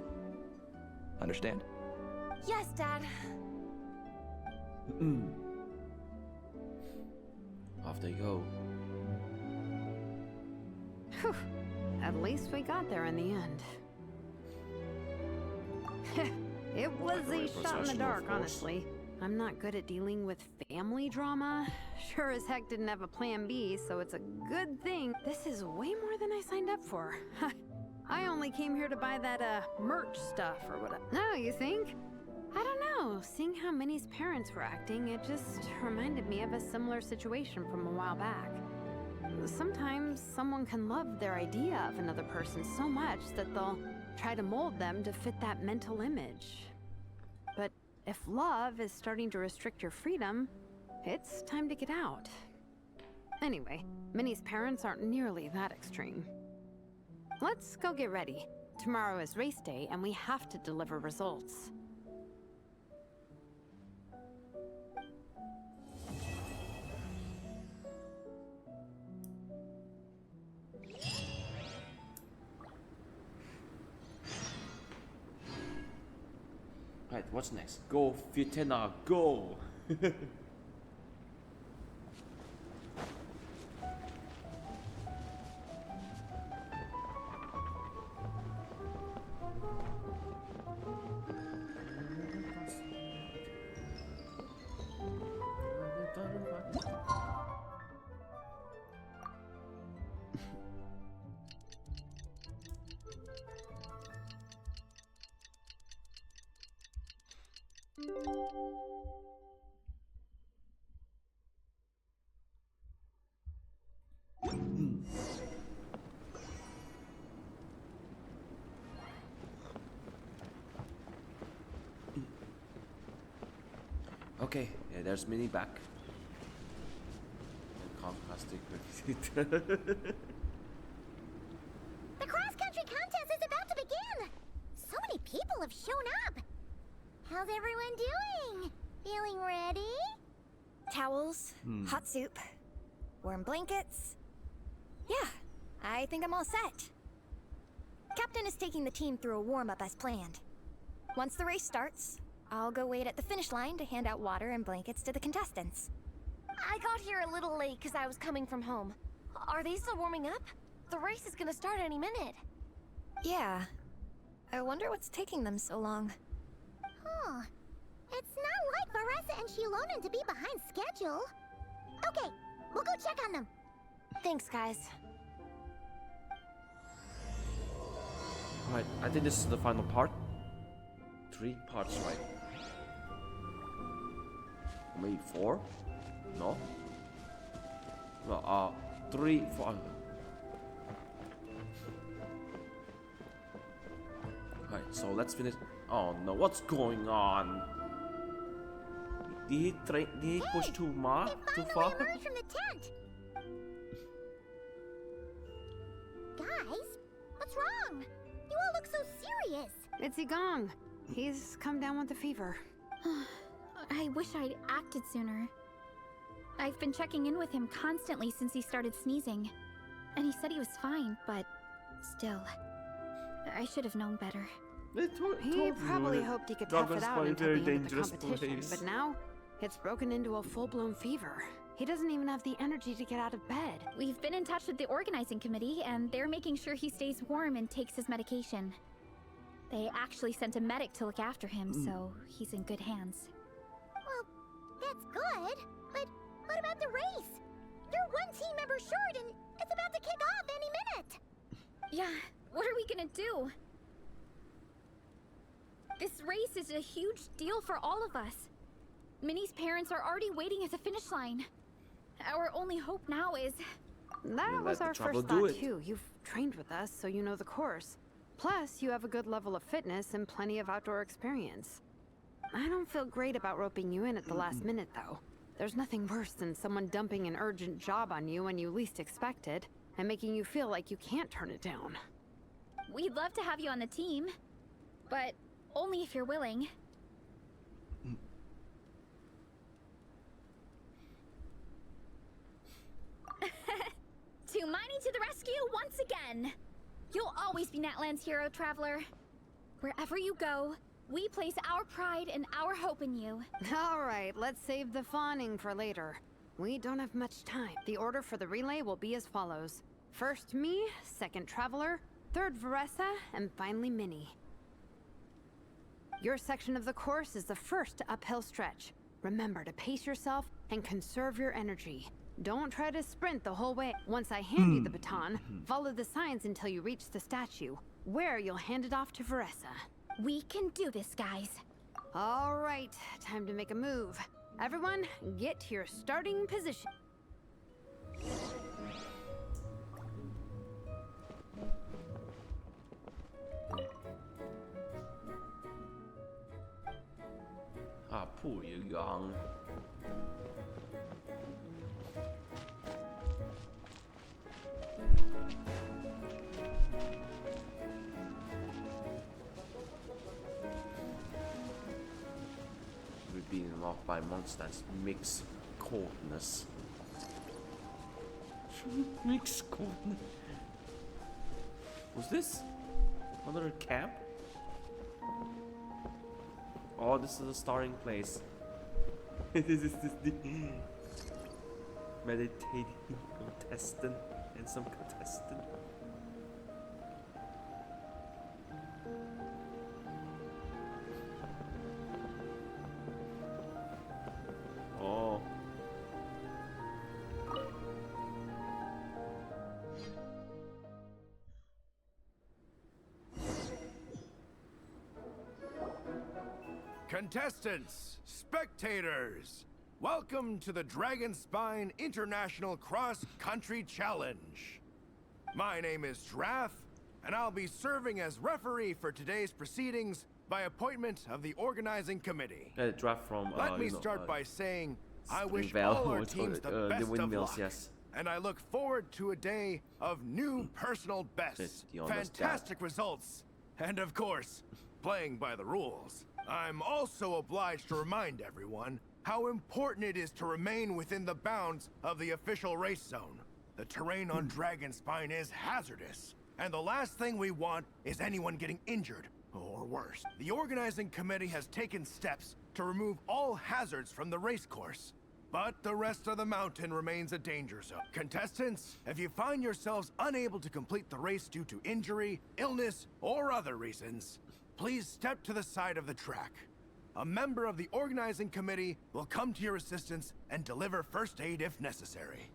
Speaker 17: Understand?
Speaker 12: Yes, Dad.
Speaker 1: Off they go.
Speaker 7: Whew. At least we got there in the end. It was a shot in the dark, honestly. I'm not good at dealing with family drama. Sure as heck didn't have a plan B, so it's a good thing. This is way more than I signed up for. I only came here to buy that, merch stuff or whatever. No, you think? I don't know. Seeing how Minnie's parents were acting, it just reminded me of a similar situation from a while back. Sometimes someone can love their idea of another person so much that they'll try to mold them to fit that mental image. But if love is starting to restrict your freedom, it's time to get out. Anyway, Minnie's parents aren't nearly that extreme. Let's go get ready. Tomorrow is race day, and we have to deliver results.
Speaker 1: Right, what's next? Go, Fietena, go! Okay, yeah, there's Minnie back. Fantastic.
Speaker 2: The cross-country contest is about to begin! So many people have shown up! How's everyone doing? Feeling ready?
Speaker 6: Towels, hot soup, warm blankets. Yeah, I think I'm all set. Captain is taking the team through a warm-up as planned. Once the race starts, I'll go wait at the finish line to hand out water and blankets to the contestants.
Speaker 12: I got here a little late because I was coming from home. Are they still warming up? The race is gonna start any minute.
Speaker 6: Yeah. I wonder what's taking them so long.
Speaker 2: Huh. It's not like Varessa and Shilonen to be behind schedule. Okay, we'll go check on them.
Speaker 12: Thanks, guys.
Speaker 1: Right, I think this is the final part. 3 parts, right? Maybe 4? No? No, 3, 4. Right, so let's finish. Oh no, what's going on? Did he push too far?
Speaker 2: Emerged from the tent. Guys, what's wrong? You all look so serious.
Speaker 7: It's Igong. He's come down with a fever.
Speaker 8: I wish I'd acted sooner. I've been checking in with him constantly since he started sneezing. And he said he was fine, but still. I should have known better.
Speaker 7: He probably hoped he could tough it out until the end of the competition, but now it's broken into a full-blown fever. He doesn't even have the energy to get out of bed.
Speaker 8: We've been in touch with the organizing committee, and they're making sure he stays warm and takes his medication. They actually sent a medic to look after him, so he's in good hands.
Speaker 2: Well, that's good, but what about the race? You're one team member short, and it's about to kick off any minute.
Speaker 8: Yeah, what are we gonna do? This race is a huge deal for all of us. Minnie's parents are already waiting at the finish line. Our only hope now is...
Speaker 7: That was our first thought too. You've trained with us, so you know the course. Plus, you have a good level of fitness and plenty of outdoor experience. I don't feel great about roping you in at the last minute, though. There's nothing worse than someone dumping an urgent job on you when you least expect it, and making you feel like you can't turn it down.
Speaker 8: We'd love to have you on the team, but only if you're willing. Tumani to the rescue once again! You'll always be Natlan's hero, Traveler. Wherever you go, we place our pride and our hope in you.
Speaker 7: Alright, let's save the fawning for later. We don't have much time. The order for the relay will be as follows. First me, second Traveler, third Veressa, and finally Minnie. Your section of the course is the first uphill stretch. Remember to pace yourself and conserve your energy. Don't try to sprint the whole way. Once I hand you the baton, follow the signs until you reach the statue, where you'll hand it off to Veressa.
Speaker 8: We can do this, guys.
Speaker 7: All right, time to make a move. Everyone, get to your starting position.
Speaker 1: Ah, poor Yang. We're being unlocked by monsters. Mixed coldness. Mixed coldness. Was this another camp? Oh, this is the starting place. This is the meditating contestant and some contestant. Oh.
Speaker 3: Contestants, spectators, welcome to the Dragonspine International Cross Country Challenge. My name is Draff, and I'll be serving as referee for today's proceedings by appointment of the organizing committee.
Speaker 1: Draff from.
Speaker 3: Let me start by saying I wish
Speaker 1: Springvale,
Speaker 3: all our teams the best of luck,
Speaker 1: yes.
Speaker 3: and I look forward to a day of new personal bests, fantastic results, and of course, playing by the rules. I'm also obliged to remind everyone how important it is to remain within the bounds of the official race zone. The terrain on Dragonspine is hazardous, and the last thing we want is anyone getting injured, or worse. The organizing committee has taken steps to remove all hazards from the race course, but the rest of the mountain remains a danger zone. Contestants, if you find yourselves unable to complete the race due to injury, illness, or other reasons, please step to the side of the track. A member of the organizing committee will come to your assistance and deliver first aid if necessary.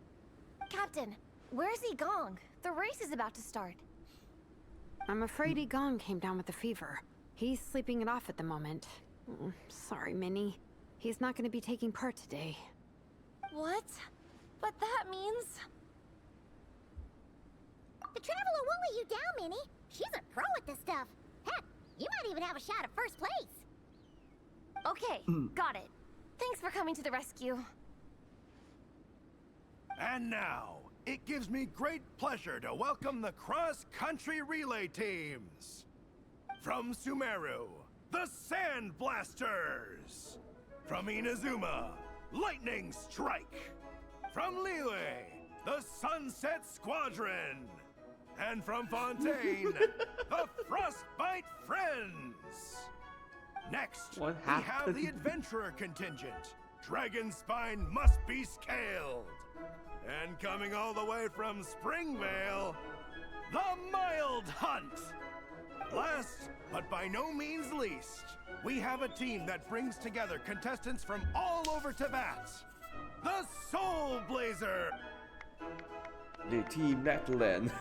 Speaker 12: Captain, where's Igong? The race is about to start.
Speaker 7: I'm afraid Igong came down with a fever. He's sleeping it off at the moment. Sorry, Minnie. He's not going to be taking part today.
Speaker 12: What? But that means...
Speaker 2: The Traveler won't let you down, Minnie. She's a pro at this stuff. Heck, you might even have a shot at first place.
Speaker 12: Okay, got it. Thanks for coming to the rescue.
Speaker 3: And now, it gives me great pleasure to welcome the cross-country relay teams. From Sumeru, the Sand Blasters. From Inazuma, Lightning Strike. From Liyue, the Sunset Squadron. And from Fontaine, the Frostbite Friends. Next, we have the Adventurer contingent. Dragonspine must be scaled. And coming all the way from Springvale, the Mild Hunt. Last, but by no means least, we have a team that brings together contestants from all over Teyvat. The Soulblazers.
Speaker 1: The Team Natlan.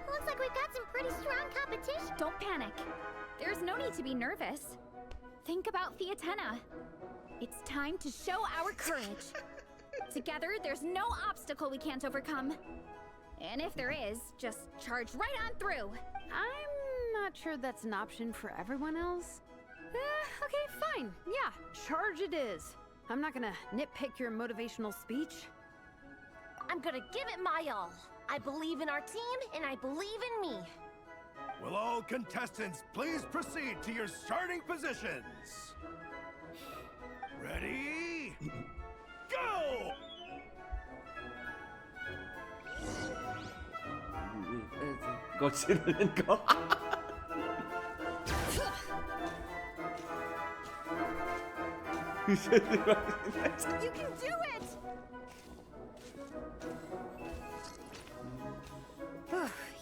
Speaker 2: Looks like we've got some pretty strong competition.
Speaker 8: competition. Don't panic. There's no need to be nervous. Think about Fiatenna. It's time to show our courage. Together, there's no obstacle we can't overcome. And if there is, just charge right on through.
Speaker 7: I'm not sure that's an option for everyone else. Okay, fine. Yeah, charge it is. I'm not gonna nitpick your motivational speech.
Speaker 12: I'm gonna give it my all. I believe in our team, and I believe in me.
Speaker 3: Will all contestants please proceed to your starting positions? Ready? Go!
Speaker 1: Genshin and go.
Speaker 6: You can do it!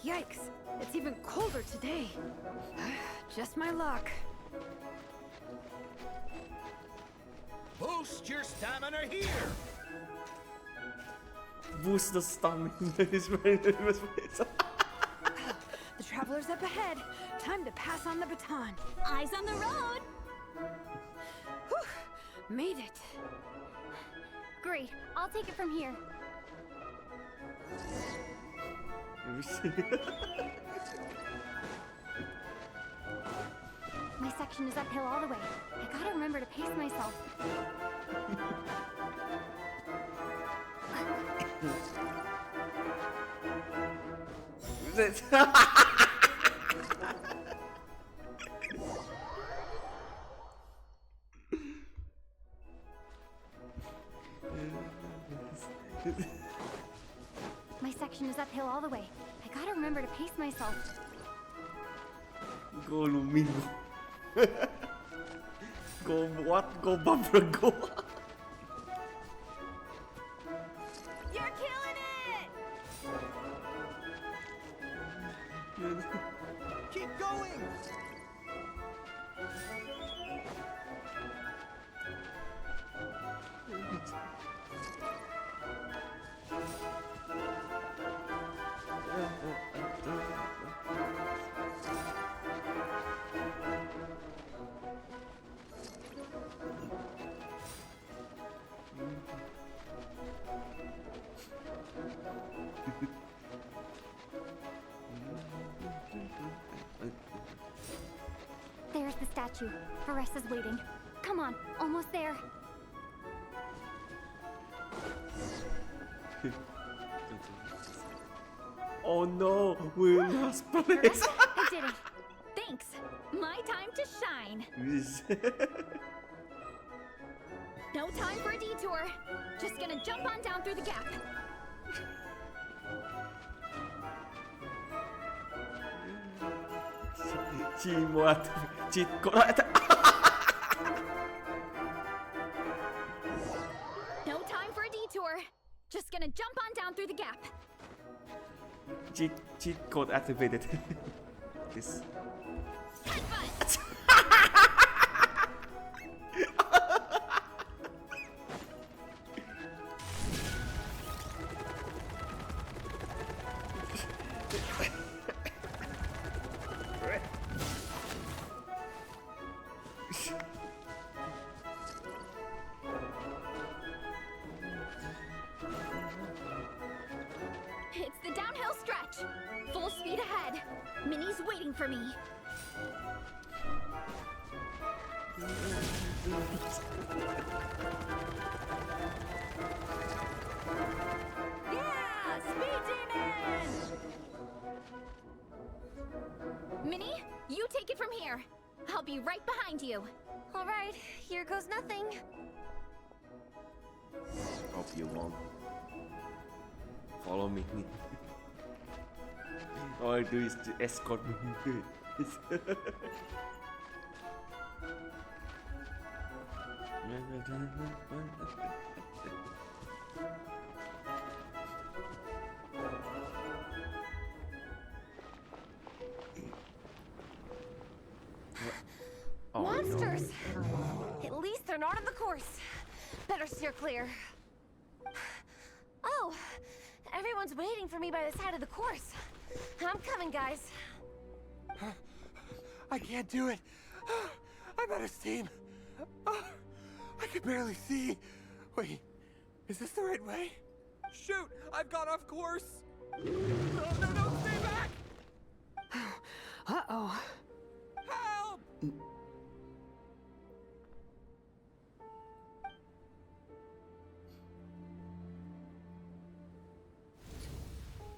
Speaker 7: Yikes, it's even colder today. Just my luck.
Speaker 11: Boost your stamina here!
Speaker 1: Boost the stamina.
Speaker 7: The traveler's up ahead. Time to pass on the baton.
Speaker 6: Eyes on the road!
Speaker 7: Whew, made it.
Speaker 2: Great, I'll take it from here. My section is uphill all the way. I gotta remember to pace myself. My section is uphill all the way. I gotta remember to pace myself.
Speaker 1: Go Lumin. Go what? Go bumper go.
Speaker 6: You're killing it!
Speaker 15: Keep going!
Speaker 2: There's the statue. Varessa's waiting. Come on, almost there.
Speaker 1: Oh no, we lost place.
Speaker 8: I did it. Thanks. My time to shine. No time for a detour. Just gonna jump on down through the gap. No time for a detour. Just gonna jump on down through the gap.
Speaker 1: Cheat code activated. This.
Speaker 8: It's the downhill stretch. Full speed ahead. Minnie's waiting for me.
Speaker 6: Yeah! Speed demon!
Speaker 8: Minnie, you take it from here. I'll be right behind you.
Speaker 12: All right, here goes nothing.
Speaker 1: Hope you won't. Follow me. All I do is to escort me. Oh,
Speaker 12: Monsters! At least they're not on the course. Better steer clear. Oh, everyone's waiting for me by the side of the course. I'm coming, guys.
Speaker 18: I can't do it. I'm out of steam. I can barely see. Wait, is this the right way? Shoot! I've gone off course! No, stay back!
Speaker 7: Uh-oh.
Speaker 18: Help!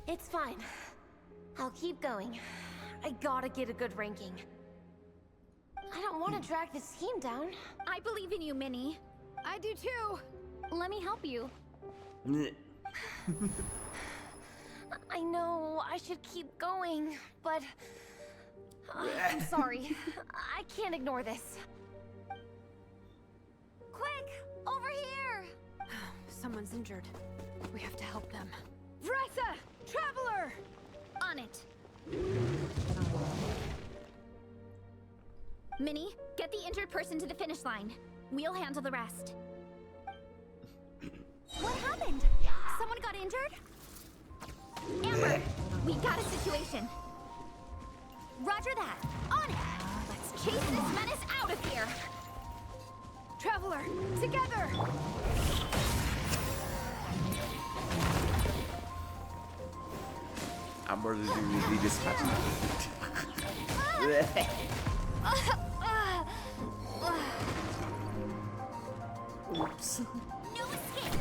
Speaker 12: It's fine. I'll keep going. I gotta get a good ranking. I don't want to drag this team down.
Speaker 8: I believe in you, Minnie.
Speaker 7: I do too.
Speaker 8: Let me help you.
Speaker 12: I know I should keep going, but I'm sorry. I can't ignore this. Quick, over here!
Speaker 7: Someone's injured. We have to help them. Vressa! Traveler!
Speaker 8: On it. Minnie, get the injured person to the finish line. We'll handle the rest.
Speaker 2: What happened?
Speaker 8: Someone got injured? Amber, we got a situation. Roger that. On it. Let's chase this menace out of here.
Speaker 7: Traveler, together!
Speaker 1: Amber is really dispatching. Oops.
Speaker 2: No escape!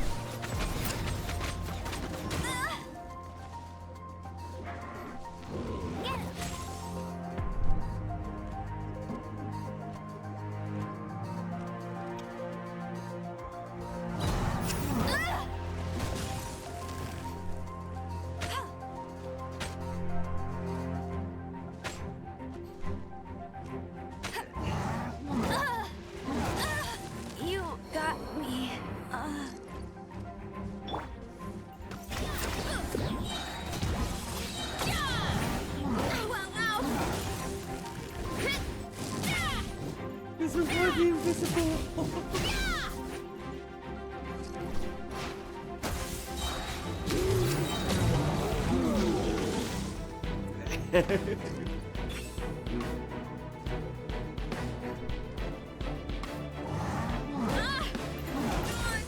Speaker 2: Get it!
Speaker 12: You got me.
Speaker 1: This is really invisible.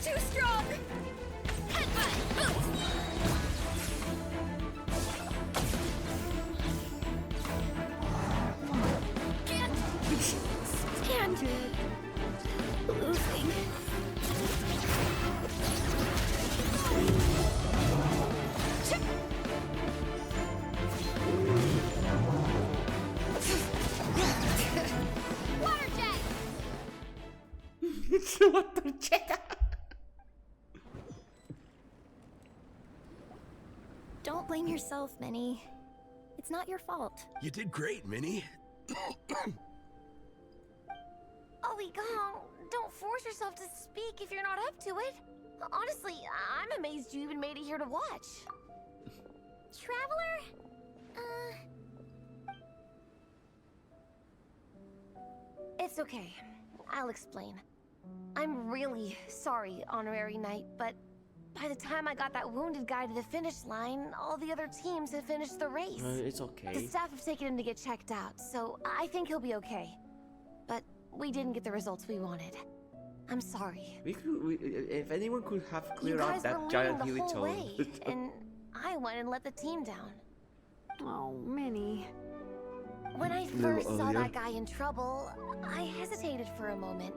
Speaker 8: Too strong! Headbutt! Boost! Can't stand losing. Water jet!
Speaker 1: Water jet.
Speaker 6: Don't blame yourself, Minnie. It's not your fault.
Speaker 5: You did great, Minnie.
Speaker 12: Ollie Gong, don't force yourself to speak if you're not up to it. Honestly, I'm amazed you even made it here to watch.
Speaker 2: Traveler?
Speaker 12: It's okay. I'll explain. I'm really sorry, Honorary Knight, but by the time I got that wounded guy to the finish line, all the other teams had finished the race.
Speaker 1: It's okay.
Speaker 12: The staff have taken him to get checked out, so I think he'll be okay. But we didn't get the results we wanted. I'm sorry.
Speaker 1: If anyone could have
Speaker 12: You
Speaker 1: cleared out
Speaker 12: guys
Speaker 1: that
Speaker 12: were
Speaker 1: giant
Speaker 12: leading the whole
Speaker 1: helitone.
Speaker 12: way, and I went and let the team down.
Speaker 7: Oh, Minnie.
Speaker 12: When I
Speaker 1: Little
Speaker 12: first saw
Speaker 1: earlier.
Speaker 12: that guy in trouble, I hesitated for a moment.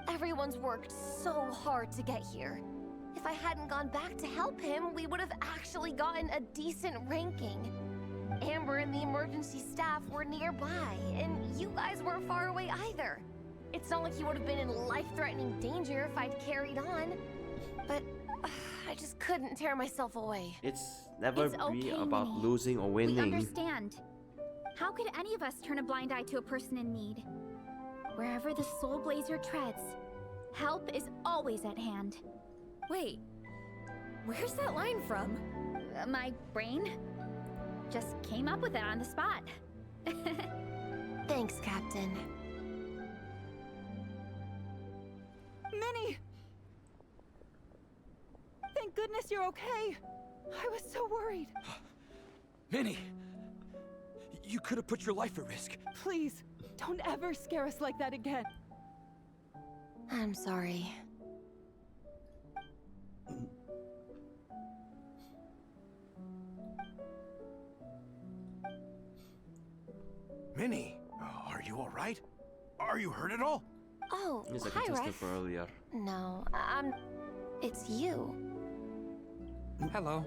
Speaker 12: Everyone's worked so hard to get here. If I hadn't gone back to help him, we would have actually gotten a decent ranking. Amber and the emergency staff were nearby, and you guys weren't far away either. It's not like he would have been in life-threatening danger if I'd carried on. But I just couldn't tear myself away.
Speaker 1: It's never
Speaker 8: It's
Speaker 1: be
Speaker 8: okay,
Speaker 1: about
Speaker 8: Minnie.
Speaker 1: losing or
Speaker 8: We
Speaker 1: winning.
Speaker 8: understand. How could any of us turn a blind eye to a person in need? Wherever the Soulblazer treads, help is always at hand.
Speaker 6: Wait, where's that line from?
Speaker 8: My brain just came up with it on the spot.
Speaker 12: Thanks, Captain.
Speaker 16: Minnie! Thank goodness you're okay. I was so worried.
Speaker 17: Minnie! You could have put your life at risk.
Speaker 16: Please, don't ever scare us like that again.
Speaker 12: I'm sorry.
Speaker 18: Minnie, are you all right? Are you hurt at all?
Speaker 12: Oh,
Speaker 1: It's like
Speaker 12: hi,
Speaker 1: I just
Speaker 12: Ref.
Speaker 1: earlier.
Speaker 12: No, it's you.
Speaker 19: Hello.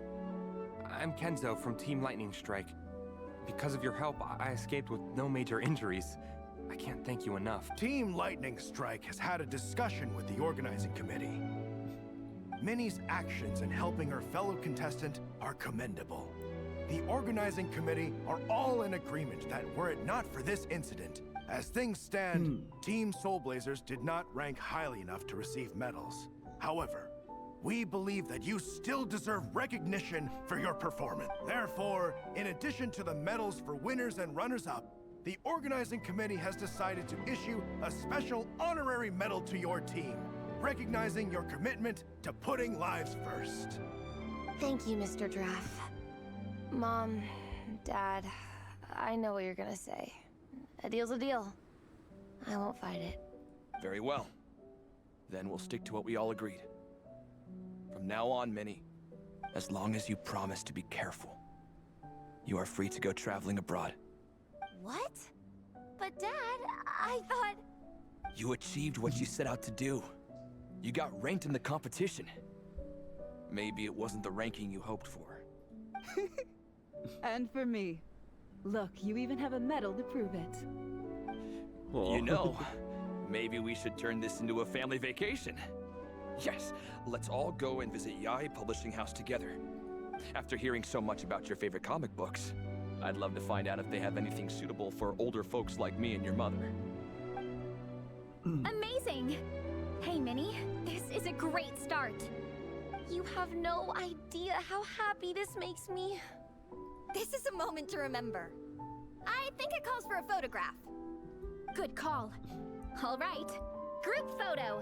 Speaker 19: I'm Kenzo from Team Lightning Strike. Because of your help, I escaped with no major injuries. I can't thank you enough.
Speaker 3: Team Lightning Strike has had a discussion with the organizing committee. Minnie's actions in helping her fellow contestant are commendable. The organizing committee are all in agreement that were it not for this incident, as things stand, Team Soulblazers did not rank highly enough to receive medals. However, we believe that you still deserve recognition for your performance. Therefore, in addition to the medals for winners and runners-up, the organizing committee has decided to issue a special honorary medal to your team, recognizing your commitment to putting lives first.
Speaker 12: Thank you, Mr. Draff. Mom, Dad, I know what you're gonna say. A deal's a deal. I won't fight it.
Speaker 17: Very well. Then we'll stick to what we all agreed. From now on, Minnie, as long as you promise to be careful, you are free to go traveling abroad.
Speaker 12: What? But Dad, I thought...
Speaker 17: You achieved what you set out to do. You got ranked in the competition. Maybe it wasn't the ranking you hoped for.
Speaker 16: And for me. Look, you even have a medal to prove it.
Speaker 17: You know, maybe we should turn this into a family vacation. Yes, let's all go and visit Yai Publishing House together. After hearing so much about your favorite comic books, I'd love to find out if they have anything suitable for older folks like me and your mother.
Speaker 8: Amazing! Hey, Minnie, this is a great start.
Speaker 12: You have no idea how happy this makes me.
Speaker 6: This is a moment to remember. I think it calls for a photograph.
Speaker 8: Good call. All right, group photo.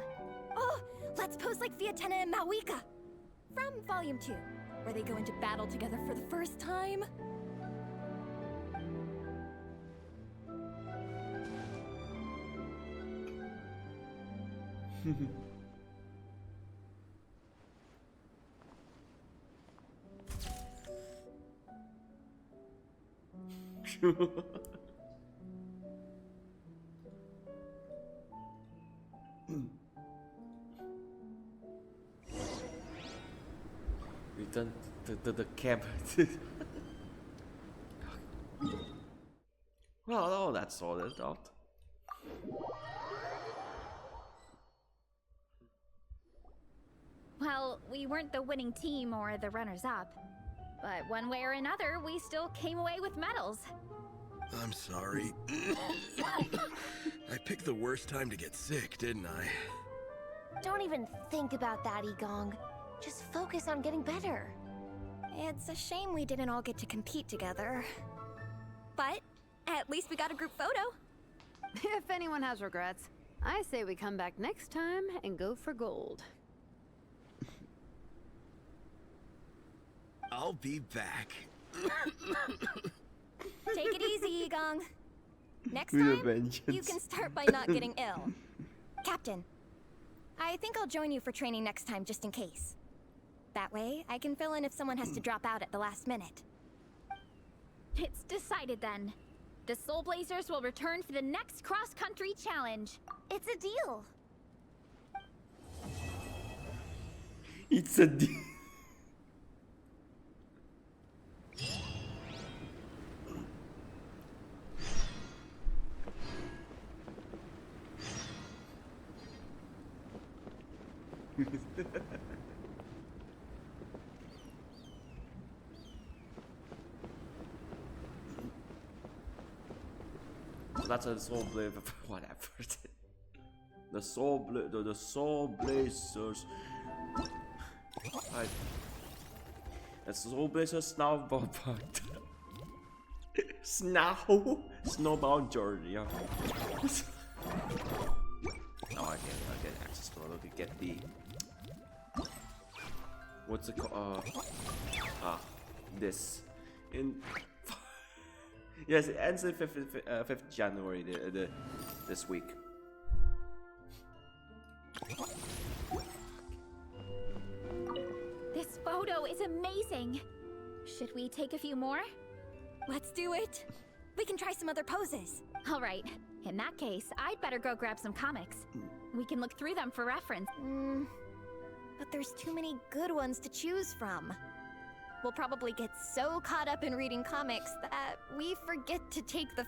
Speaker 6: Oh, let's pose like Fiatena and Mawika. From Volume 2, where they go into battle together for the first time.
Speaker 1: Return to the camp. Well, oh, that's sorted out.
Speaker 8: Well, we weren't the winning team or the runners-up. But one way or another, we still came away with medals.
Speaker 5: I'm sorry. I picked the worst time to get sick, didn't I?
Speaker 12: Don't even think about that, Igong. Just focus on getting better.
Speaker 6: It's a shame we didn't all get to compete together. But at least we got a group photo.
Speaker 7: If anyone has regrets, I say we come back next time and go for gold.
Speaker 5: I'll be back.
Speaker 6: Take it easy, Igong. Next
Speaker 1: With a
Speaker 6: time,
Speaker 1: vengeance.
Speaker 6: you can start by not getting ill. Captain, I think I'll join you for training next time just in case. That way, I can fill in if someone has to drop out at the last minute.
Speaker 8: It's decided then. The Soulblazers will return for the next cross-country challenge.
Speaker 12: It's a deal.
Speaker 1: It's a deal. That's a Soulblazer. Whatever. The Soulblazers. Right. That's Soulblazers Snowbound. Snowbound journey. Yeah. Now I get access to it. Get the. What's it called? This. Yes, it ends on 5th January this week.
Speaker 8: This photo is amazing. Should we take a few more?
Speaker 6: Let's do it. We can try some other poses.
Speaker 8: All right. In that case, I'd better go grab some comics. We can look through them for reference.
Speaker 6: But there's too many good ones to choose from. We'll probably get so caught up in reading comics that we forget to take the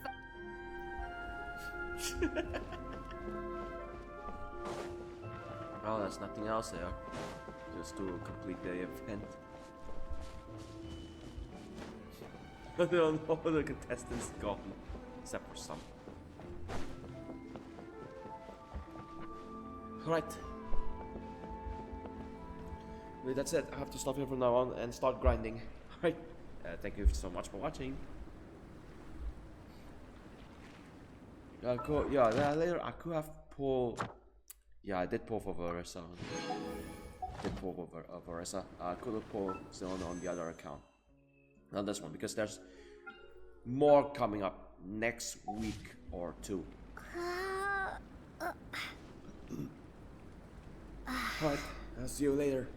Speaker 1: Well, there's nothing else there. Just to complete the event. All the contestants gone, except for some. Alright. That's it. I have to stop here from now on and start grinding. Alright. Thank you so much for watching. Cool. Yeah, later I could have pulled. Yeah, I did pull for Veressa. Did pull for Veressa. I could have pulled still on the other account. Not this one, because there's more coming up next week or two. Alright, I'll see you later.